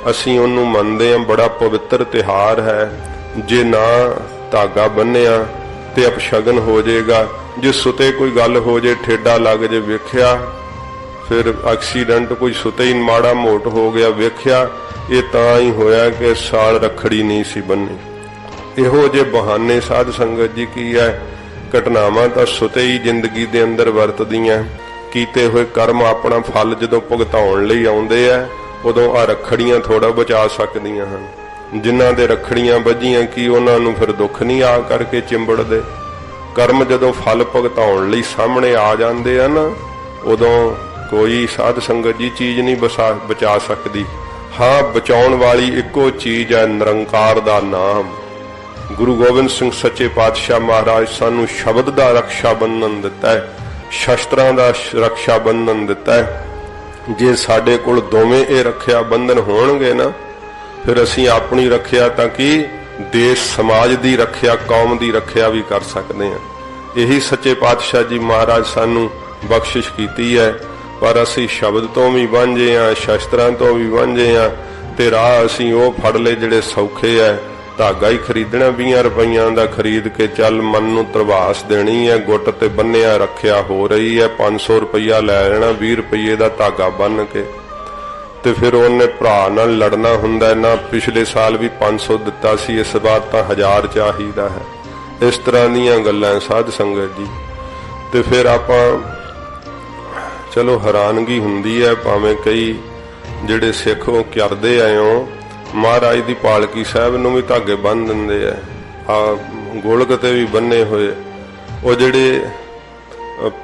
ਅਸੀਂ ਉਹਨੂੰ ਮੰਨਦੇ ਹਾਂ ਬੜਾ ਪਵਿੱਤਰ ਤਿਉਹਾਰ ਹੈ, ਜੇ ਨਾ ਧਾਗਾ ਬੰਨਿਆ ਤੇ ਅਪਸ਼ਗਨ ਹੋ ਜਾਏਗਾ। ਜੇ ਸੁਤੇ ਕੋਈ ਗੱਲ ਹੋ ਜੇ, ਠੇਡਾ ਲੱਗ ਜੇ, ਵੇਖਿਆ ਫਿਰ ਐਕਸੀਡੈਂਟ ਕੋਈ ਸੁਤੇ ਹੀ ਮਾੜਾ ਮੋਟ ਹੋ ਗਿਆ, ਵੇਖਿਆ ਇਹ ਤਾਂ ਹੀ ਹੋਇਆ ਕਿ ਸਾਲ ਰੱਖੜੀ ਨਹੀਂ ਸੀ ਬੰਨੀ। ਇਹੋ ਜਿਹੇ ਬਹਾਨੇ ਸਾਧ ਸੰਗਤ ਜੀ ਕੀ ਹੈ, ਘਟਨਾਵਾਂ ਤਾਂ ਸੁਤੇ ਹੀ ਜ਼ਿੰਦਗੀ ਦੇ ਅੰਦਰ ਵਰਤਦੀਆਂ। ਕੀਤੇ ਹੋਏ ਕਰਮ ਆਪਣਾ ਫਲ ਜਦੋਂ ਭੁਗਤਾਉਣ ਲਈ ਆਉਂਦੇ ਆ, ਉਦੋਂ ਆ ਰੱਖੜੀਆਂ ਥੋੜਾ ਬਚਾ ਸਕਦੀਆਂ ਹਨ। ਜਿਨ੍ਹਾਂ ਦੇ ਰੱਖੜੀਆਂ ਵੱਜੀਆਂ ਕੀ ਉਹਨਾਂ ਨੂੰ ਫਿਰ ਦੁੱਖ ਨਹੀਂ ਆ ਕਰਕੇ ਚਿੰਬੜਦੇ। ਕਰਮ ਜਦੋਂ ਫਲ ਭੁਗਤਾਉਣ ਲਈ ਸਾਹਮਣੇ ਆ ਜਾਂਦੇ ਆ ਨਾ, ਉਦੋਂ ਕੋਈ ਸਾਧ ਸੰਗਤ ਜੀ ਚੀਜ਼ ਨਹੀਂ ਬਚਾ ਸਕਦੀ। ਹਾਂ, ਬਚਾਉਣ ਵਾਲੀ ਇੱਕੋ ਚੀਜ਼ ਹੈ, ਨਿਰੰਕਾਰ ਦਾ ਨਾਮ। ਗੁਰੂ ਗੋਬਿੰਦ ਸਿੰਘ ਸੱਚੇ ਪਾਤਸ਼ਾਹ ਮਹਾਰਾਜ ਸਾਨੂੰ ਸ਼ਬਦ ਦਾ ਰਕਸ਼ਾ ਬੰਧਨ ਦਿੱਤਾ ਹੈ, ਸ਼ਸਤਰਾਂ ਦਾ ਰਕਸ਼ਾ ਬੰਧਨ ਦਿੱਤਾ ਹੈ। ਜੇ ਸਾਡੇ ਕੋਲ ਦੋਵੇਂ ਇਹ ਰੱਖਿਆ ਬੰਧਨ ਹੋਣਗੇ ਨਾ, ਫਿਰ ਅਸੀਂ ਆਪਣੀ ਰੱਖਿਆ ਤਾਂ ਕੀ ਦੇਸ਼ ਸਮਾਜ ਦੀ ਰੱਖਿਆ, ਕੌਮ ਦੀ ਰੱਖਿਆ ਵੀ ਕਰ ਸਕਦੇ ਹਾਂ। ਇਹੀ ਸੱਚੇ ਪਾਤਸ਼ਾਹ ਜੀ ਮਹਾਰਾਜ ਸਾਨੂੰ ਬਖਸ਼ਿਸ਼ ਕੀਤੀ ਹੈ। ਪਰ ਅਸੀਂ ਸ਼ਬਦ ਤੋਂ ਵੀ ਵਾਂਝੇ ਹਾਂ, ਸ਼ਸਤਰਾਂ ਤੋਂ ਵੀ ਵਾਂਝੇ ਹਾਂ, ਤੇ ਰਾਹ ਅਸੀਂ ਉਹ ਫੜ ਲਏ ਜਿਹੜੇ ਸੌਖੇ ਹੈ। ਧਾਗਾ ਹੀ ਖਰੀਦਣਾ 20 ਰੁਪਈਆਂ ਦਾ, ਖਰੀਦ ਕੇ ਚੱਲ ਮਨ ਨੂੰ ਤਰਵਾਸ ਦੇਣੀ ਹੈ, ਗੁੱਟ ਤੇ ਬੰਨਿਆ ਰੱਖਿਆ ਹੋ ਰਹੀ ਹੈ, 500 ਰੁਪਈਆ ਲੈ ਲੈਣਾ 20 ਰੁਪਈਏ ਦਾ ਧਾਗਾ ਬੰਨ ਕੇ, ਤੇ ਫਿਰ ਉਹਨੇ ਭਰਾ ਨਾਲ ਲੜਨਾ ਹੁੰਦਾ। ਨਾ ਪਿਛਲੇ ਸਾਲ ਵੀ 500 ਦਿੱਤਾ ਸੀ, ਇਸ ਵਾਰ ਤਾਂ 1000 ਚਾਹੀਦਾ ਹੈ। ਇਸ ਤਰ੍ਹਾਂ ਦੀਆਂ ਗੱਲਾਂ ਸਾਧ ਸੰਗਤ ਜੀ। ਤੇ ਫਿਰ ਆਪਾਂ ਚਲੋ ਹੈਰਾਨਗੀ ਹੁੰਦੀ ਹੈ, ਭਾਵੇਂ ਕਈ ਜਿਹੜੇ ਸਿੱਖ ਉਹ ਕਰਦੇ ਆਏ ਹੋ, ਮਹਾਰਾਜ ਦੀ ਪਾਲਕੀ ਸਾਹਿਬ ਨੂੰ ਵੀ ਧਾਗੇ ਬੰਨ ਦਿੰਦੇ ਆ ਗੋਲਕ ਤੇ ਵੀ ਬੰਨੇ ਹੋਏ। ਉਹ ਜਿਹੜੇ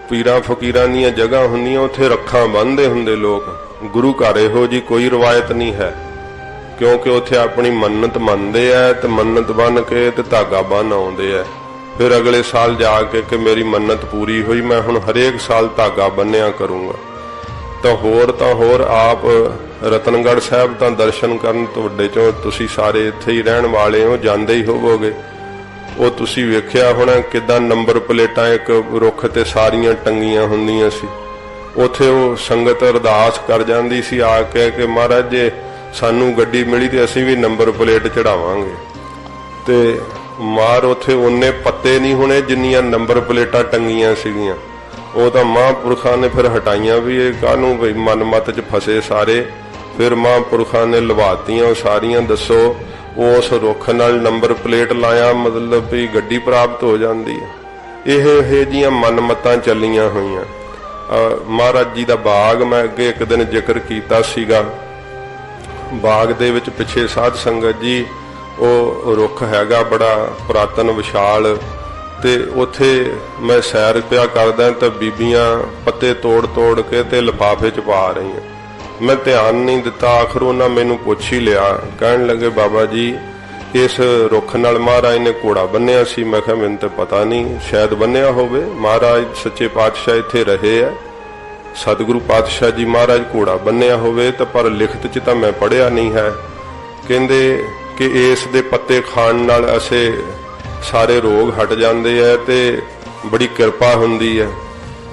ਪੀਰਾਂ ਫਕੀਰਾਂ ਦੀਆਂ ਜਗ੍ਹਾ ਹੁੰਦੀਆਂ ਉੱਥੇ ਰੱਖਾਂ ਬੰਨ੍ਹਦੇ ਹੁੰਦੇ ਲੋਕ। ਗੁਰੂ ਘਰ ਇਹੋ ਜੀ ਕੋਈ ਰਵਾਇਤ ਨਹੀਂ ਹੈ, ਕਿਉਂਕਿ ਉੱਥੇ ਆਪਣੀ ਮੰਨਤ ਮੰਨਦੇ ਆ ਤੇ ਮੰਨਤ ਬੰਨ ਕੇ ਤੇ ਧਾਗਾ ਬੰਨ ਆਉਂਦੇ ਆ। ਫਿਰ ਅਗਲੇ ਸਾਲ ਜਾ ਕੇ ਕਿ ਮੇਰੀ ਮੰਨਤ ਪੂਰੀ ਹੋਈ, ਮੈਂ ਹੁਣ ਹਰੇਕ ਸਾਲ ਧਾਗਾ ਬੰਨਿਆ ਕਰੂੰਗਾ। ਤਾਂ ਹੋਰ ਆਪ ਰਤਨਗੜ੍ਹ ਸਾਹਿਬ ਤਾਂ ਦਰਸ਼ਨ ਕਰਨ ਤੁਹਾਡੇ ਚੋਂ ਤੁਸੀਂ ਸਾਰੇ ਇੱਥੇ ਹੀ ਰਹਿਣ ਵਾਲੇ ਹੋ, ਜਾਂਦੇ ਹੀ ਹੋਵੋਗੇ। ਉਹ ਤੁਸੀਂ ਵੇਖਿਆ ਹੋਣਾ ਕਿੱਦਾਂ ਨੰਬਰ ਪਲੇਟਾਂ ਇੱਕ ਰੁੱਖ ਤੇ ਸਾਰੀਆਂ ਟੰਗੀਆਂ ਹੁੰਦੀਆਂ ਸੀ। ਉੱਥੇ ਉਹ ਸੰਗਤ ਅਰਦਾਸ ਕਰ ਜਾਂਦੀ ਸੀ ਆ ਕੇ ਕਿ ਮਹਾਰਾਜ ਜੇ ਸਾਨੂੰ ਗੱਡੀ ਮਿਲੀ ਤੇ ਅਸੀਂ ਵੀ ਨੰਬਰ ਪਲੇਟ ਚੜਾਵਾਂਗੇ। ਤੇ ਮਾਰ ਉੱਥੇ ਉਹਨੇ ਪੱਤੇ ਨਹੀਂ ਹੋਣੇ ਜਿੰਨੀਆਂ ਨੰਬਰ ਪਲੇਟਾਂ ਟੰਗੀਆਂ ਸੀਗੀਆਂ। ਉਹ ਤਾਂ ਮਹਾਂਪੁਰਖਾਂ ਨੇ ਫਿਰ ਹਟਾਈਆਂ ਵੀ ਇਹ ਕਾਹਨੂੰ ਬਈ ਮਨ ਮਤ 'ਚ ਫਸੇ ਸਾਰੇ। ਫਿਰ ਮਹਾਂਪੁਰਖਾਂ ਨੇ ਲਵਾਤੀਆਂ ਉਹ ਸਾਰੀਆਂ। ਦੱਸੋ ਉਸ ਰੁੱਖ ਨਾਲ ਨੰਬਰ ਪਲੇਟ ਲਾਇਆ ਮਤਲਬ ਵੀ ਗੱਡੀ ਪ੍ਰਾਪਤ ਹੋ ਜਾਂਦੀ ਹੈ। ਇਹ ਜੀਆਂ ਮਨਮਤਾਂ ਚੱਲੀਆਂ ਹੋਈਆਂ। ਮਹਾਰਾਜ ਜੀ ਦਾ ਬਾਗ ਮੈਂ ਅੱਗੇ ਇੱਕ ਦਿਨ ਜ਼ਿਕਰ ਕੀਤਾ ਸੀਗਾ। ਬਾਗ ਦੇ ਵਿੱਚ ਪਿੱਛੇ ਸਾਧ ਸੰਗਤ ਜੀ ਉਹ ਰੁੱਖ ਹੈਗਾ ਬੜਾ ਪੁਰਾਤਨ ਵਿਸ਼ਾਲ, ਤੇ ਉੱਥੇ ਮੈਂ ਸੈਰ ਪਿਆ ਕਰਦਾ ਤਾਂ ਬੀਬੀਆਂ ਪੱਤੇ ਤੋੜ ਕੇ ਤੇ ਲਿਫਾਫੇ 'ਚ ਪਾ ਰਹੀਆਂ। ਮੈਂ ਧਿਆਨ ਨਹੀਂ ਦਿੱਤਾ, ਆਖਰ ਉਹਨਾਂ ਮੈਨੂੰ ਪੁੱਛ ਹੀ ਲਿਆ। ਕਹਿਣ ਲੱਗੇ ਬਾਬਾ ਜੀ ਇਸ ਰੁੱਖ ਨਾਲ ਮਹਾਰਾਜ ਨੇ ਘੋੜਾ ਬੰਨਿਆ ਸੀ। ਮੈਂ ਕਿਹਾ ਮੈਨੂੰ ਤਾਂ ਪਤਾ ਨਹੀਂ, ਸ਼ਾਇਦ ਬੰਨਿਆ ਹੋਵੇ। ਮਹਾਰਾਜ ਸੱਚੇ ਪਾਤਸ਼ਾਹ ਇੱਥੇ ਰਹੇ ਆ, ਸਤਿਗੁਰੂ ਪਾਤਸ਼ਾਹ ਜੀ ਮਹਾਰਾਜ ਘੋੜਾ ਬੰਨਿਆ ਹੋਵੇ ਤਾਂ, ਪਰ ਲਿਖਤ 'ਚ ਤਾਂ ਮੈਂ ਪੜ੍ਹਿਆ ਨਹੀਂ ਹੈ। ਕਹਿੰਦੇ ਕਿ ਇਸ ਦੇ ਪੱਤੇ ਖਾਣ ਨਾਲ ਅਸੀਂ ਸਾਰੇ ਰੋਗ ਹਟ ਜਾਂਦੇ ਆ ਤੇ ਬੜੀ ਕਿਰਪਾ ਹੁੰਦੀ ਹੈ।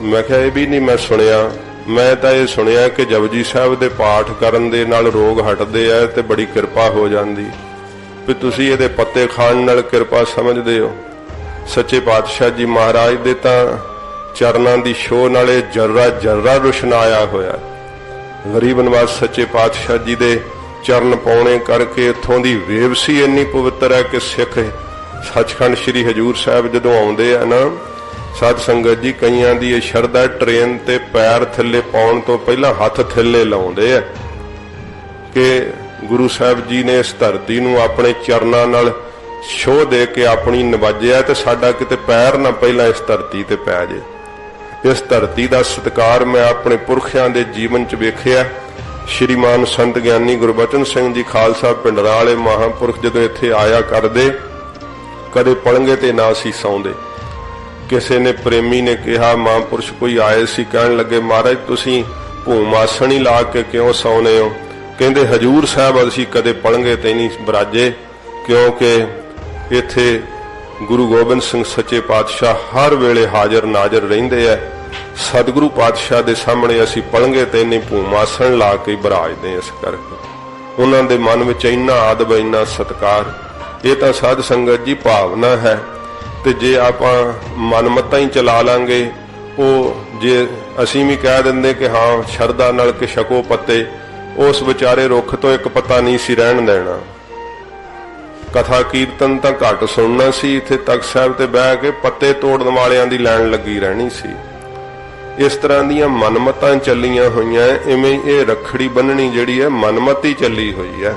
ਮੈਂ ਕਿਹਾ ਇਹ ਵੀ ਨਹੀਂ ਮੈਂ ਸੁਣਿਆ। ਮੈਂ ਤਾਂ ਇਹ ਸੁਣਿਆ ਕਿ ਜਪਜੀ ਸਾਹਿਬ ਦੇ ਪਾਠ ਕਰਨ ਦੇ ਨਾਲ ਰੋਗ ਹਟਦੇ ਆ ਤੇ ਬੜੀ ਕਿਰਪਾ ਹੋ ਜਾਂਦੀ। ਵੀ ਤੁਸੀਂ ਇਹਦੇ ਪੱਤੇ ਖਾਣ ਨਾਲ ਕਿਰਪਾ ਸਮਝਦੇ ਹੋ। ਸੱਚੇ ਪਾਤਸ਼ਾਹ ਜੀ ਮਹਾਰਾਜ ਦੇ ਤਾਂ ਚਰਨਾਂ ਦੀ ਛੋਹ ਨਾਲੇ ਜਰਰਾ ਰੁਸ਼ਨਾਇਆ ਹੋਇਆ। ਗਰੀਬ ਨਿਵਾਸ ਸੱਚੇ ਪਾਤਸ਼ਾਹ ਜੀ ਦੇ ਚਰਨ ਪਾਉਣੇ ਕਰਕੇ ਇੱਥੋਂ ਦੀ ਵੇਵਸੀ ਇੰਨੀ ਪਵਿੱਤਰ ਹੈ ਕਿ ਸਿੱਖ सचखंड श्री हजूर साहब जदों आउंदे आ ना साध संगत जी, कईयां दी ये शरधा ट्रेन ते पैर थल्ले पाउण तो पहला हथ थल्ले लाउंदे आ कि गुरु साहब जी ने इस धरती नूं अपने चरनां नाल छोह दे के अपनी नवाजिया ते साडा किते पैर ना पहला इस धरती ते पै जे। इस धरती का सत्कार मैं अपने पुरखियां दे जीवन च वेखिया। श्रीमान संत ज्ञानी गुरबचन सिंह जी खालसा पिंडरां वाले महापुरख जदों इत्थे आया करदे, कदे पलंगे ते ना सी सौंदे। किसी ने प्रेमी ने कहा, महापुरुष कोई आए सी, कहण लगे महाराज तुसीं भूम आसन ही ला के क्यों सौने हो? कहंदे हजूर साहब असीं कदे पलंगे ते नहीं बराजे, क्योंकि इत्थे गुरु गोबिंद सिंह सच्चे पातशाह हर वेले हाजिर नाजर रहिंदे है। सतगुरु पातशाह दे सामने असीं पलंगे ते नहीं भूम आसन ला के बराजदे। इस करके उन्हां दे मन विच इन्ना आदब इन्ना सत्कार, ये तां साध संगत जी भावना है। ते जे आपां मनमत्ता ही चला लांगे, ਉਹ जे असीं भी कह दिंदे कि हाँ शरदा नाल के छको पत्ते, उस विचारे रुख तो एक पत्ता नहीं सी रहन देना। कथा कीर्तन तां घट सुनना सी, इत्थे तख्त साहिब ते बह के पत्ते तोड़न वालियां दी लैन लगी रहनी सी। इस तरह दीयां मनमतां चलियां होईयां। इवें ये रखड़ी बन्ननी जिहड़ी है मनमत ही चली हुई है,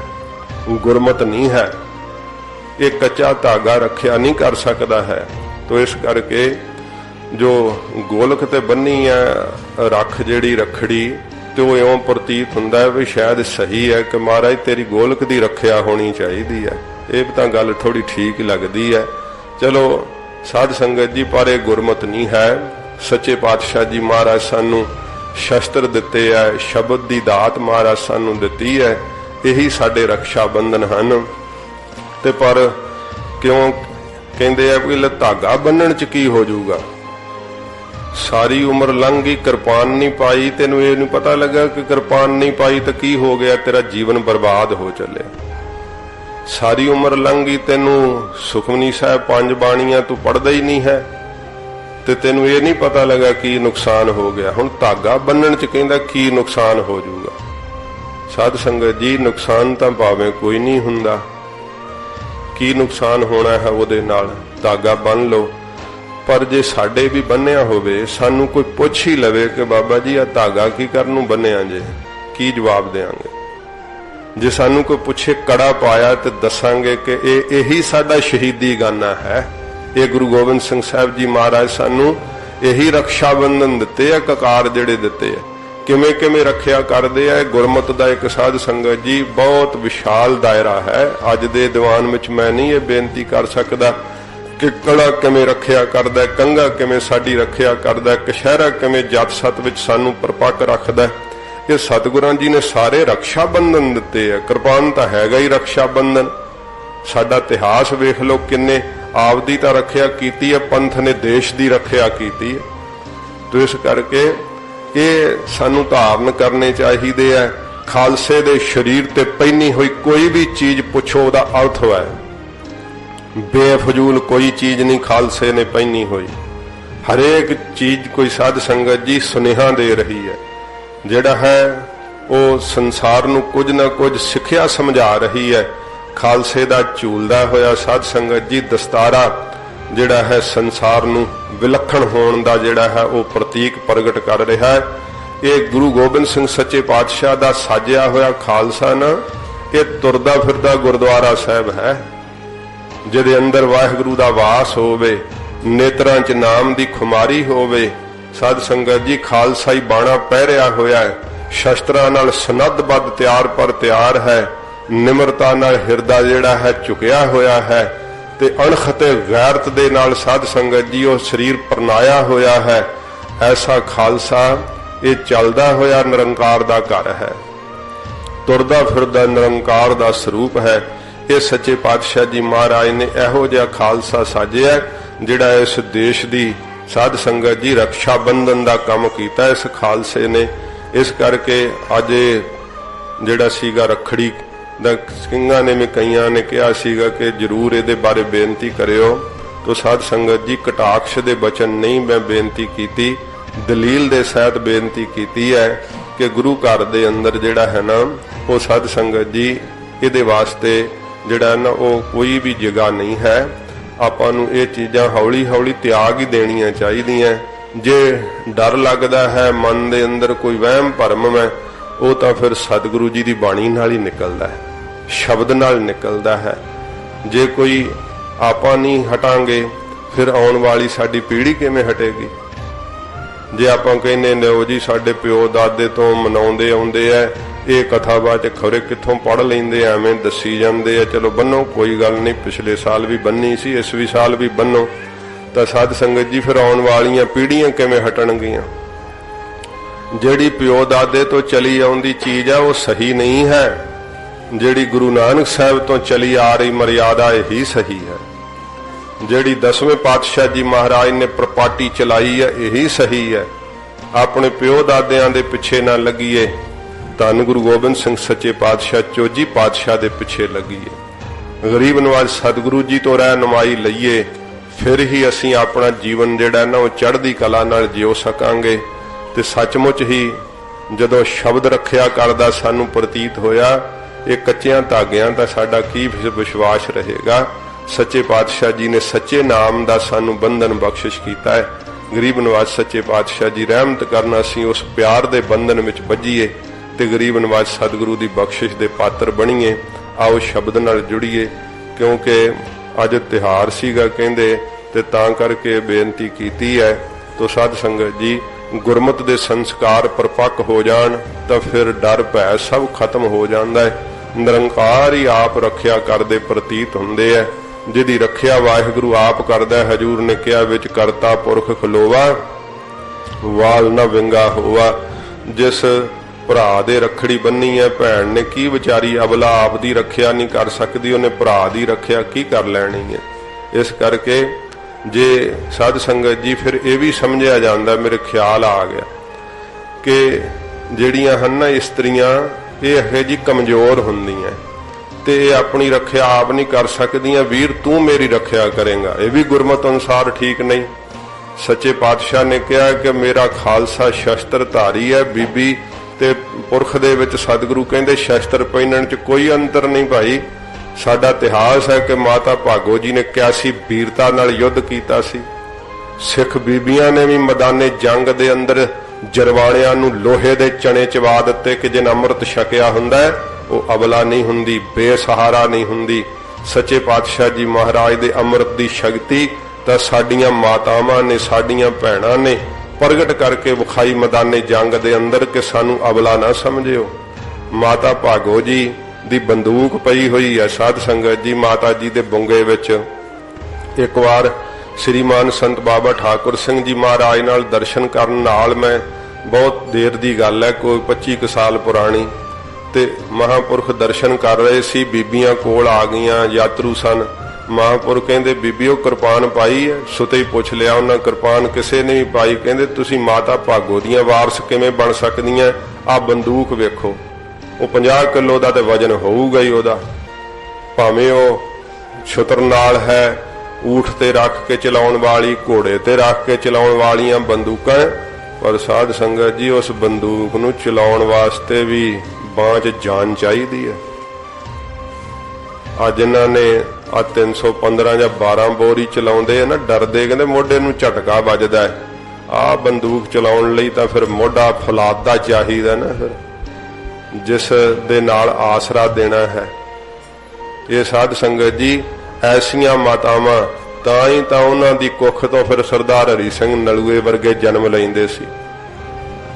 गुरमत नहीं है। ये कच्चा धागा रखिया नहीं कर सकता है। तो इस करके जो गोलक ते बन्नी है रख जिहड़ी रखड़ी, तो इउं प्रतीत हुंदा है भी शायद सही है कि महाराज तेरी गोलक दी रखिया होनी चाहिए है। ये तां गल थोड़ी ठीक ही लगती है। चलो साध संगत जी, पर यह गुरमत नहीं है। सच्चे पातशाह जी महाराज सानू शस्त्र दिते है, शब्द की दात महाराज सानू दिती है, यही साडे रक्षा बंधन हैं। ते पर क्यों कहते हैं कि धागा बन्नण च की हो जाऊगा? सारी उम्र लंघ गई, किरपान नहीं पाई, तेनू ये नहीं पता लगा कि किरपान नहीं पाई तो की हो गया, तेरा जीवन बर्बाद हो चले। सारी उम्र लंघ गई, तेनू सुखमनी साहब 5 बाणियां तू पढ़दा ही नहीं है, ते तेनू ये नहीं पता लगा की नुकसान हो गया। हुण धागा बन्नण च कहंदा की नुकसान हो जाऊगा? साध संगत जी, नुकसान तां भावें कोई नहीं हुंदा, की नुकसान होना है ਉਹਦੇ ਨਾਲ? धागा बन लो। पर जे साडे भी बन्निया होवे, सानू कोई पुछ ही लवे कि बाबा जी आ धागा की करन नूं बन्निया जे, की जवाब देंगे? जे सानू कोई पुछे कड़ा पाया तो दसांगे कि यही साडा शहीदी गाना है। ये गुरु गोबिंद सिंह साहब जी महाराज सानू यही रक्षा बंधन दिते है, ककार जिहड़े दिते है। किवें किवें रखिया करदे आ। गुरमत दा एक साध संगत जी बहुत विशाल दायरा है। अज दे दीवान विच मैं नहीं ये बेनती कर सकदा कि कड़ा किवें रखिया करदा, कंघा किवें साडी रखिया करदा, कशहरा किवें जत सत विच सानू परपक रखदा। ये सतगुरां जी ने सारे रक्षा बंधन दिते है। किरपान तां हैगा ही रक्षा बंधन। साडा इतिहास वेख लो, किन्ने आपदी तां रखिया कीती है, पंथ ने देश दी रखिया कीती है। तो इस करके ये सानू धारण करने चाहिए है। खालसे दे शरीर ते पहनी हुई कोई भी चीज पुछो दा अर्थ है, बेफजूल कोई चीज नहीं खालसे ने पहनी हुई। हरेक चीज कोई साध संगत जी सुनेहा दे रही है, जिहड़ा है वो संसार नू कुछ ना कुछ सिक्ख्या समझा रही है। खालसे दा झूलदा होया साध संगत जी दस्तारा जिहड़ा है संसार नू विलखण होण दा जिहड़ा है वो प्रतीक प्रगट कर रहा है। ये गुरु गोबिंद सिंह सच्चे पातशाह दा साजिया होया खालसा ना, ये तुरदा फिरदा गुरुद्वारा साहब है, जिहदे अंदर वाहिगुरू दा वास होवे, नेत्रां च नाम दी खुमारी होवे। साध संगत जी खालसा ही बाणा पहरिया होया है, शस्त्रां नाल सनद्धबद्ध तैयार पर तैयार है, निमरता नाल हिरदा जिहड़ा है झुकिया होया है, ते अणख ते गैरत दे नाल साध संगत जी वो शरीर परनाया होया है। ऐसा खालसा ये चलदा होया निरंकार दा घर है, तुरदा फिरदा निरंकार दा स्वरूप है। ये सच्चे पातशाह जी महाराज ने इहो जिहा खालसा साजिया जिहड़ा इस देश दी साध संगत जी रक्षा बंधन दा काम कीता इस खालसे ने। इस करके अज जिहड़ा सीगा रखड़ी ਸਿੰਘਾਂ ने भी कईयां ने कहा सीगा कि जरूर ये बारे बेनती करियो। तो साध संगत जी कटाक्ष दे बचन नहीं मैं बेनती की, दलील दे सहित बेनती की है कि गुरु घर दे अंदर जिहड़ा है ना वो साध संगत जी ये वास्ते जिहड़ा ना वो कोई भी जगह नहीं है। ਆਪਾਂ ਨੂੰ ਇਹ ਚੀਜ਼ਾਂ ਹੌਲੀ ਹੌਲੀ ਤਿਆਗ ਹੀ ਦੇਣੀਆਂ ਚਾਹੀਦੀਆਂ। ਜੇ ਡਰ ਲੱਗਦਾ ਹੈ ਮਨ ਦੇ ਅੰਦਰ, ਕੋਈ ਵਹਿਮ ਭਰਮ ਹੈ, ਉਹ ਤਾਂ ਫਿਰ ਸਤਿਗੁਰੂ ਜੀ ਦੀ ਬਾਣੀ ਨਾਲ ਹੀ ਨਿਕਲਦਾ ਹੈ, ਸ਼ਬਦ ਨਾਲ ਨਿਕਲਦਾ ਹੈ। ਜੇ ਕੋਈ ਆਪਾਂ ਨਹੀਂ ਹਟਾਂਗੇ ਫਿਰ ਆਉਣ ਵਾਲੀ ਸਾਡੀ ਪੀੜ੍ਹੀ ਕਿਵੇਂ ਹਟੇਗੀ? ਜੇ ਆਪਾਂ ਕਹਿੰਦੇ ਲਿਓ ਜੀ ਸਾਡੇ ਪਿਓ ਦਾਦੇ ਤੋਂ ਮਨਾਉਂਦੇ ਆਉਂਦੇ ਐ, ਇਹ ਕਥਾਵਾਚਕ ਖਰੇ ਕਿੱਥੋਂ ਪੜ੍ਹ ਲੈਂਦੇ, ਐਵੇਂ ਦੱਸੀ ਜਾਂਦੇ ਆ, ਚਲੋ ਬੰਨੋ ਕੋਈ ਗੱਲ ਨਹੀਂ, ਪਿਛਲੇ ਸਾਲ ਵੀ ਬੰਨੀ ਸੀ, ਇਸ ਵੀ ਸਾਲ ਵੀ ਬੰਨੋ। ਤਾਂ ਸਾਧ ਸੰਗਤ ਜੀ ਫਿਰ ਆਉਣ ਵਾਲੀਆਂ ਪੀੜ੍ਹੀਆਂ ਕਿਵੇਂ ਹਟਣਗੀਆਂ? ਜਿਹੜੀ ਪਿਓ ਦਾਦੇ ਤੋਂ ਚਲੀ ਆਉਂਦੀ ਚੀਜ਼ ਆ ਉਹ ਸਹੀ ਨਹੀਂ ਹੈ, ਜਿਹੜੀ ਗੁਰੂ ਨਾਨਕ ਸਾਹਿਬ ਤੋਂ ਚਲੀ ਆ ਰਹੀ ਮਰਿਆਦਾ ਇਹੀ ਸਹੀ ਹੈ। ਜਿਹੜੀ 10ਵੇਂ ਪਾਤਸ਼ਾਹ ਜੀ ਮਹਾਰਾਜ ਨੇ ਪ੍ਰਪਾਟੀ ਚਲਾਈ ਹੈ ਇਹੀ ਸਹੀ ਹੈ। ਆਪਣੇ ਪਿਓ ਦਾਦਿਆਂ ਦੇ ਪਿੱਛੇ ਨਾ ਲੱਗੀਏ, ਧੰਨ ਗੁਰੂ ਗੋਬਿੰਦ ਸਿੰਘ ਸੱਚੇ ਪਾਤਸ਼ਾਹ ਚੋਜੀ ਪਾਤਸ਼ਾਹ ਦੇ ਪਿੱਛੇ ਲੱਗੀਏ। ਗਰੀਬ ਨਵਾਜ਼ ਸਤਿਗੁਰੂ ਜੀ ਤੋਂ ਰਹਿਨੁਮਾਈ ਲਈਏ, ਫਿਰ ਹੀ ਅਸੀਂ ਆਪਣਾ ਜੀਵਨ ਜਿਹੜਾ ਨਾ ਉਹ ਚੜ੍ਹਦੀ ਕਲਾ ਨਾਲ ਜਿਉ ਸਕਾਂਗੇ। ਤੇ ਸੱਚਮੁੱਚ ਹੀ ਜਦੋਂ ਸ਼ਬਦ ਰੱਖਿਆ ਕਰਦਾ ਸਾਨੂੰ ਪ੍ਰਤੀਤ ਹੋਇਆ, ਇਹ ਕੱਚਿਆਂ ਧਾਗਿਆਂ ਦਾ ਸਾਡਾ ਕੀ ਵਿਸ਼ਵਾਸ ਰਹੇਗਾ? ਸੱਚੇ ਪਾਤਸ਼ਾਹ ਜੀ ਨੇ ਸੱਚੇ ਨਾਮ ਦਾ ਸਾਨੂੰ ਬੰਧਨ ਬਖਸ਼ਿਸ਼ ਕੀਤਾ ਹੈ। ਗਰੀਬ ਨਵਾਜ਼ ਸੱਚੇ ਪਾਤਸ਼ਾਹ ਜੀ ਰਹਿਮਤ ਕਰਨਾ, ਅਸੀਂ ਉਸ ਪਿਆਰ ਦੇ ਬੰਧਨ ਵਿੱਚ ਬੱਝੀਏ ਤੇ ਗਰੀਬ ਨਵਾਜ਼ ਸਤਿਗੁਰੂ ਦੀ ਬਖਸ਼ਿਸ਼ ਦੇ ਪਾਤਰ ਬਣੀਏ। ਆਓ ਸ਼ਬਦ ਨਾਲ ਜੁੜੀਏ, ਕਿਉਂਕਿ ਅੱਜ ਤਿਉਹਾਰ ਸੀਗਾ ਕਹਿੰਦੇ, ਤੇ ਤਾਂ ਕਰਕੇ ਬੇਨਤੀ ਕੀਤੀ ਹੈ। ਤੋ ਸਾਧ ਸੰਗਤ ਜੀ, ਗੁਰਮਤਿ ਦੇ ਸੰਸਕਾਰ ਪਰਪੱਕ ਹੋ ਜਾਣ ਤਾਂ ਫਿਰ ਡਰ ਭੈ ਸਭ ਖਤਮ ਹੋ ਜਾਂਦਾ ਹੈ। ਨਿਰੰਕਾਰ ਹੀ ਆਪ ਰੱਖਿਆ ਕਰਦੇ ਪ੍ਰਤੀਤ ਹੁੰਦੇ ਹੈ। ਜਿਹਦੀ ਰੱਖਿਆ ਵਾਹਿਗੁਰੂ ਆਪ ਕਰਦਾ। ਹਜੂਰ ਨੇ ਕਿਹਾ ਵਿੱਚ ਕਰਤਾ ਪੁਰਖ ਖਲੋਵਾ, ਵਾਲ ਨਾ ਵਿੰਗਾ ਹੋਵਾ। ਜਿਸ ਭਰਾ ਦੇ ਰੱਖੜੀ ਬੰਨੀ ਹੈ, ਭੈਣ ਨੇ ਕੀ ਵਿਚਾਰੀ ਅਬਲਾ ਆਪ ਦੀ ਰੱਖਿਆ ਨਹੀਂ ਕਰ ਸਕਦੀ, ਉਹਨੇ ਭਰਾ ਦੀ ਰੱਖਿਆ ਕੀ ਕਰ ਲੈਣੀ ਹੈ? ਇਸ ਕਰਕੇ ਜੇ ਸਾਧ ਸੰਗਤ ਜੀ ਫਿਰ ਇਹ ਵੀ ਸਮਝਿਆ ਜਾਂਦਾ, ਮੇਰੇ ਖਿਆਲ ਆ ਗਿਆ ਕਿ ਜਿਹੜੀਆਂ ਹਨ ਨਾ ਇਸਤਰੀਆਂ, ਇਹ ਇਹੋ ਜੀ ਕਮਜ਼ੋਰ ਹੁੰਦੀਆਂ ਤੇ ਇਹ ਆਪਣੀ ਰੱਖਿਆ ਆਪ ਨਹੀਂ ਕਰ ਸਕਦੀਆਂ। ਵੀਰ ਤੂੰ ਮੇਰੀ ਰੱਖਿਆ ਕਰੇਗਾ, ਇਹ ਵੀ ਗੁਰਮਤਿ ਅਨੁਸਾਰ ਠੀਕ ਨਹੀਂ। ਸੱਚੇ ਪਾਤਸ਼ਾਹ ਨੇ ਕਿਹਾ ਕਿ ਮੇਰਾ ਖਾਲਸਾ ਸ਼ਸਤਰ ਧਾਰੀ ਹੈ। ਬੀਬੀ ਤੇ ਪੁਰਖ ਦੇ ਵਿੱਚ ਸਤਿਗੁਰੂ ਕਹਿੰਦੇ ਸ਼ਸਤਰ ਪਹਿਨਣ 'ਚ ਕੋਈ ਅੰਤਰ ਨਹੀਂ ਭਾਈ। ਸਾਡਾ ਇਤਿਹਾਸ ਹੈ ਕਿ ਮਾਤਾ ਭਾਗੋ ਜੀ ਨੇ 81 ਵੀਰਤਾ ਨਾਲ ਯੁੱਧ ਕੀਤਾ ਸੀ। ਸਿੱਖ ਬੀਬੀਆਂ ਨੇ ਵੀ ਮੈਦਾਨੇ ਜੰਗ ਦੇ ਅੰਦਰ ਜਰਵਾਣਿਆਂ ਨੂੰ ਲੋਹੇ ਦੇ ਚਣੇ ਚਵਾ ਦਿੱਤੇ ਕਿ ਜਿਨ ਅੰਮ੍ਰਿਤ ਛਕਿਆ ਹੁੰਦਾ ਹੈ ਉਹ ਅਬਲਾ ਨਹੀਂ ਹੁੰਦੀ, ਬੇਸਹਾਰਾ ਨਹੀਂ ਹੁੰਦੀ। ਸੱਚੇ ਪਾਤਸ਼ਾਹ ਜੀ ਮਹਾਰਾਜ ਦੇ ਅੰਮ੍ਰਿਤ ਦੀ ਸ਼ਕਤੀ ਤਾਂ ਸਾਡੀਆਂ ਮਾਤਾਵਾਂ ਨੇ, ਸਾਡੀਆਂ ਭੈਣਾਂ ਨੇ ਪ੍ਰਗਟ ਕਰਕੇ ਵਿਖਾਈ ਮੈਦਾਨੇ ਜੰਗ ਦੇ ਅੰਦਰ ਕਿ ਸਾਨੂੰ ਅਬਲਾ ਨਾ ਸਮਝਿਓ। ਮਾਤਾ ਭਾਗੋ ਜੀ ਦੀ ਬੰਦੂਕ ਪਈ ਹੋਈ ਹੈ ਸਾਧ ਸੰਗਤ ਜੀ ਮਾਤਾ ਜੀ ਦੇ ਬੁੰਗੇ ਵਿੱਚ। ਇੱਕ ਵਾਰ ਸ਼੍ਰੀਮਾਨ ਸੰਤ ਬਾਬਾ ਠਾਕੁਰ ਸਿੰਘ ਜੀ ਮਹਾਰਾਜ ਨਾਲ ਦਰਸ਼ਨ ਕਰਨ ਨਾਲ, ਮੈਂ ਬਹੁਤ ਦੇਰ ਦੀ ਗੱਲ ਹੈ, ਕੋਈ 25 ਕੁ ਸਾਲ ਪੁਰਾਣੀ, ਤੇ ਮਹਾਂਪੁਰਖ ਦਰਸ਼ਨ ਕਰ ਰਹੇ ਸੀ। ਬੀਬੀਆਂ ਕੋਲ ਆ ਗਈਆਂ, ਯਾਤਰੂ ਸਨ। ਮਹਾਂਪੁਰਖ ਕਹਿੰਦੇ ਬੀਬੀ ਉਹ ਕਿਰਪਾਨ ਪਾਈ ਹੈ? ਸੁਤੇ ਹੀ ਪੁੱਛ ਲਿਆ ਉਹਨਾਂ, ਕਿਰਪਾਨ ਕਿਸੇ ਨੇ ਵੀ ਪਾਈ। ਕਹਿੰਦੇ ਤੁਸੀਂ ਮਾਤਾ ਭਾਗੋ ਦੀਆਂ ਵਾਰਸ ਕਿਵੇਂ ਬਣ ਸਕਦੀਆਂ? ਆਹ ਬੰਦੂਕ ਵੇਖੋ, ਉਹ 50 ਕਿਲੋ ਦਾ ਤੇ ਵਜਨ ਹੋਊਗਾ ਹੀ ਉਹਦਾ, ਭਾਵੇਂ ਉਹ ਛੁਤਰ ਨਾਲ ਹੈ, ਊਠ ਤੇ ਰੱਖ ਕੇ ਚਲਾਉਣ ਵਾਲੀ, ਘੋੜੇ ਤੇ ਰੱਖ ਕੇ ਚਲਾਉਣ ਵਾਲੀਆਂ ਬੰਦੂਕਾਂ। ਪਰ ਸਾਧ ਸੰਗਤ ਜੀ ਉਸ ਬੰਦੂਕ ਨੂੰ ਚਲਾਉਣ ਵਾਸਤੇ ਵੀ ਬਾਂਹ 'ਚ ਜਾਨ ਚਾਹੀਦੀ ਹੈ। ਅੱਜ ਇਹਨਾਂ ਨੇ ਆ 315 ਜਾਂ 12 ਬੋਰ ਹੀ ਚਲਾਉਂਦੇ ਆ ਨਾ, ਡਰਦੇ, ਕਹਿੰਦੇ ਮੋਢੇ ਨੂੰ ਝਟਕਾ ਵੱਜਦਾ ਹੈ। ਆਹ ਬੰਦੂਕ ਚਲਾਉਣ ਲਈ ਤਾਂ ਫਿਰ ਮੋਢਾ ਫੌਲਾਦਾ ਚਾਹੀਦਾ ਨਾ, ਫਿਰ ਜਿਸ ਦੇ ਨਾਲ ਆਸਰਾ ਦੇਣਾ ਹੈ। ਇਹ ਸਾਧ ਸੰਗਤ ਜੀ ਐਸੀਆਂ ਮਾਤਾਵਾਂ ਤਾਂ ਹੀ ਤਾਂ ਉਹਨਾਂ ਦੀ ਕੁੱਖ ਤੋਂ ਫਿਰ ਸਰਦਾਰ ਹਰੀ ਸਿੰਘ ਨਲੂਏ ਵਰਗੇ ਜਨਮ ਲੈਂਦੇ ਸੀ।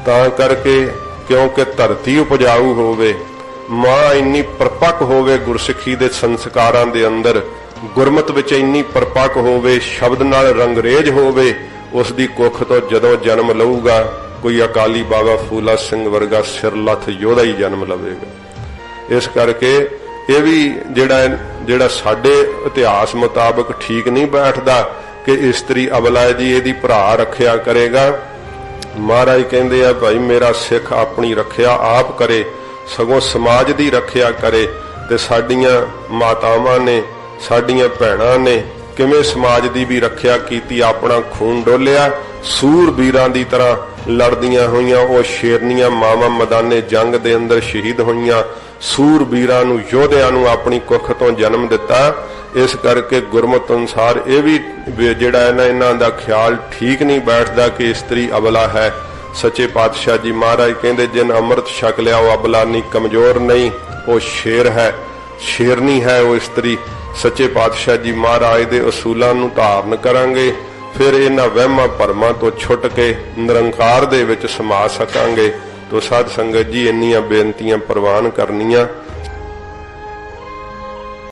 ਤਾਂ ਕਰਕੇ ਕਿਉਂਕਿ ਧਰਤੀ ਉਪਜਾਊ ਹੋਵੇ, ਮਾਂ ਇੰਨੀ ਪਰਪੱਕ ਹੋਵੇ ਗੁਰਸਿੱਖੀ ਦੇ ਸੰਸਕਾਰਾਂ ਦੇ ਅੰਦਰ, ਗੁਰਮਤਿ ਵਿੱਚ ਇੰਨੀ ਪਰਪੱਕ ਹੋਵੇ, ਸ਼ਬਦ ਨਾਲ ਰੰਗਰੇਜ਼ ਹੋਵੇ, ਉਸ ਦੀ ਕੁੱਖ ਤੋਂ ਜਦੋਂ ਜਨਮ ਲਊਗਾ ਕੋਈ ਅਕਾਲੀ ਬਾਬਾ ਫੂਲਾ ਸਿੰਘ ਵਰਗਾ ਸਿਰਲੱਥ ਯੋਧਾ ਹੀ ਜਨਮ ਲਵੇਗਾ। ਇਸ ਕਰਕੇ ਇਹ ਵੀ ਜਿਹੜਾ ਸਾਡੇ ਇਤਿਹਾਸ ਮੁਤਾਬਕ ਠੀਕ ਨਹੀਂ ਬੈਠਦਾ ਕਿ ਇਸਤਰੀ ਅਬਲਾ ਜੀ ਇਹਦੀ ਭਰਾ ਰੱਖਿਆ ਕਰੇਗਾ। ਮਹਾਰਾਜ ਕਹਿੰਦੇ ਆ ਭਾਈ ਮੇਰਾ ਸਿੱਖ ਆਪਣੀ ਰੱਖਿਆ ਆਪ ਕਰੇ, ਸਗੋਂ ਸਮਾਜ ਦੀ ਰੱਖਿਆ ਕਰੇ। ਤੇ ਸਾਡੀਆਂ ਮਾਤਾਵਾਂ ਨੇ, ਸਾਡੀਆਂ ਭੈਣਾਂ ਨੇ ਕਿਵੇਂ ਸਮਾਜ ਦੀ ਵੀ ਰੱਖਿਆ ਕੀਤੀ, ਆਪਣਾ ਖੂਨ ਡੋਲਿਆ, ਸੂਰਬੀਰਾਂ ਦੀ ਤਰ੍ਹਾਂ ਲੜਦੀਆਂ ਹੋਈਆਂ। ਉਹ ਸ਼ੇਰਨੀਆਂ ਮਾਵਾਂ ਮੈਦਾਨੇ ਜੰਗ ਦੇ ਅੰਦਰ ਸ਼ਹੀਦ ਹੋਈਆਂ। ਸੂਰਬੀਰਾਂ ਨੂੰ, ਯੋਧਿਆਂ ਨੂੰ ਆਪਣੀ ਕੁੱਖ ਤੋਂ ਜਨਮ ਦਿੱਤਾ। इस करके गुरमत अनुसार ये भी जिहड़ा है ना इन्हां दा ख्याल ठीक नहीं बैठदा कि इस्त्री अबला है। सच्चे पातशाह जी महाराज कहते जिन अमृत छक लिया वो अबला नहीं, कमजोर नहीं, वो शेर है, शेरनी है वो इस्त्री। सच्चे पातशाह जी महाराज दे असूलां नूं धारण करांगे, फिर इन्हां वहमां भरमां तो छुट के निरंकार दे विच समा सकांगे। तो साध संगत जी इन्नियां बेनतियां प्रवान करनियां।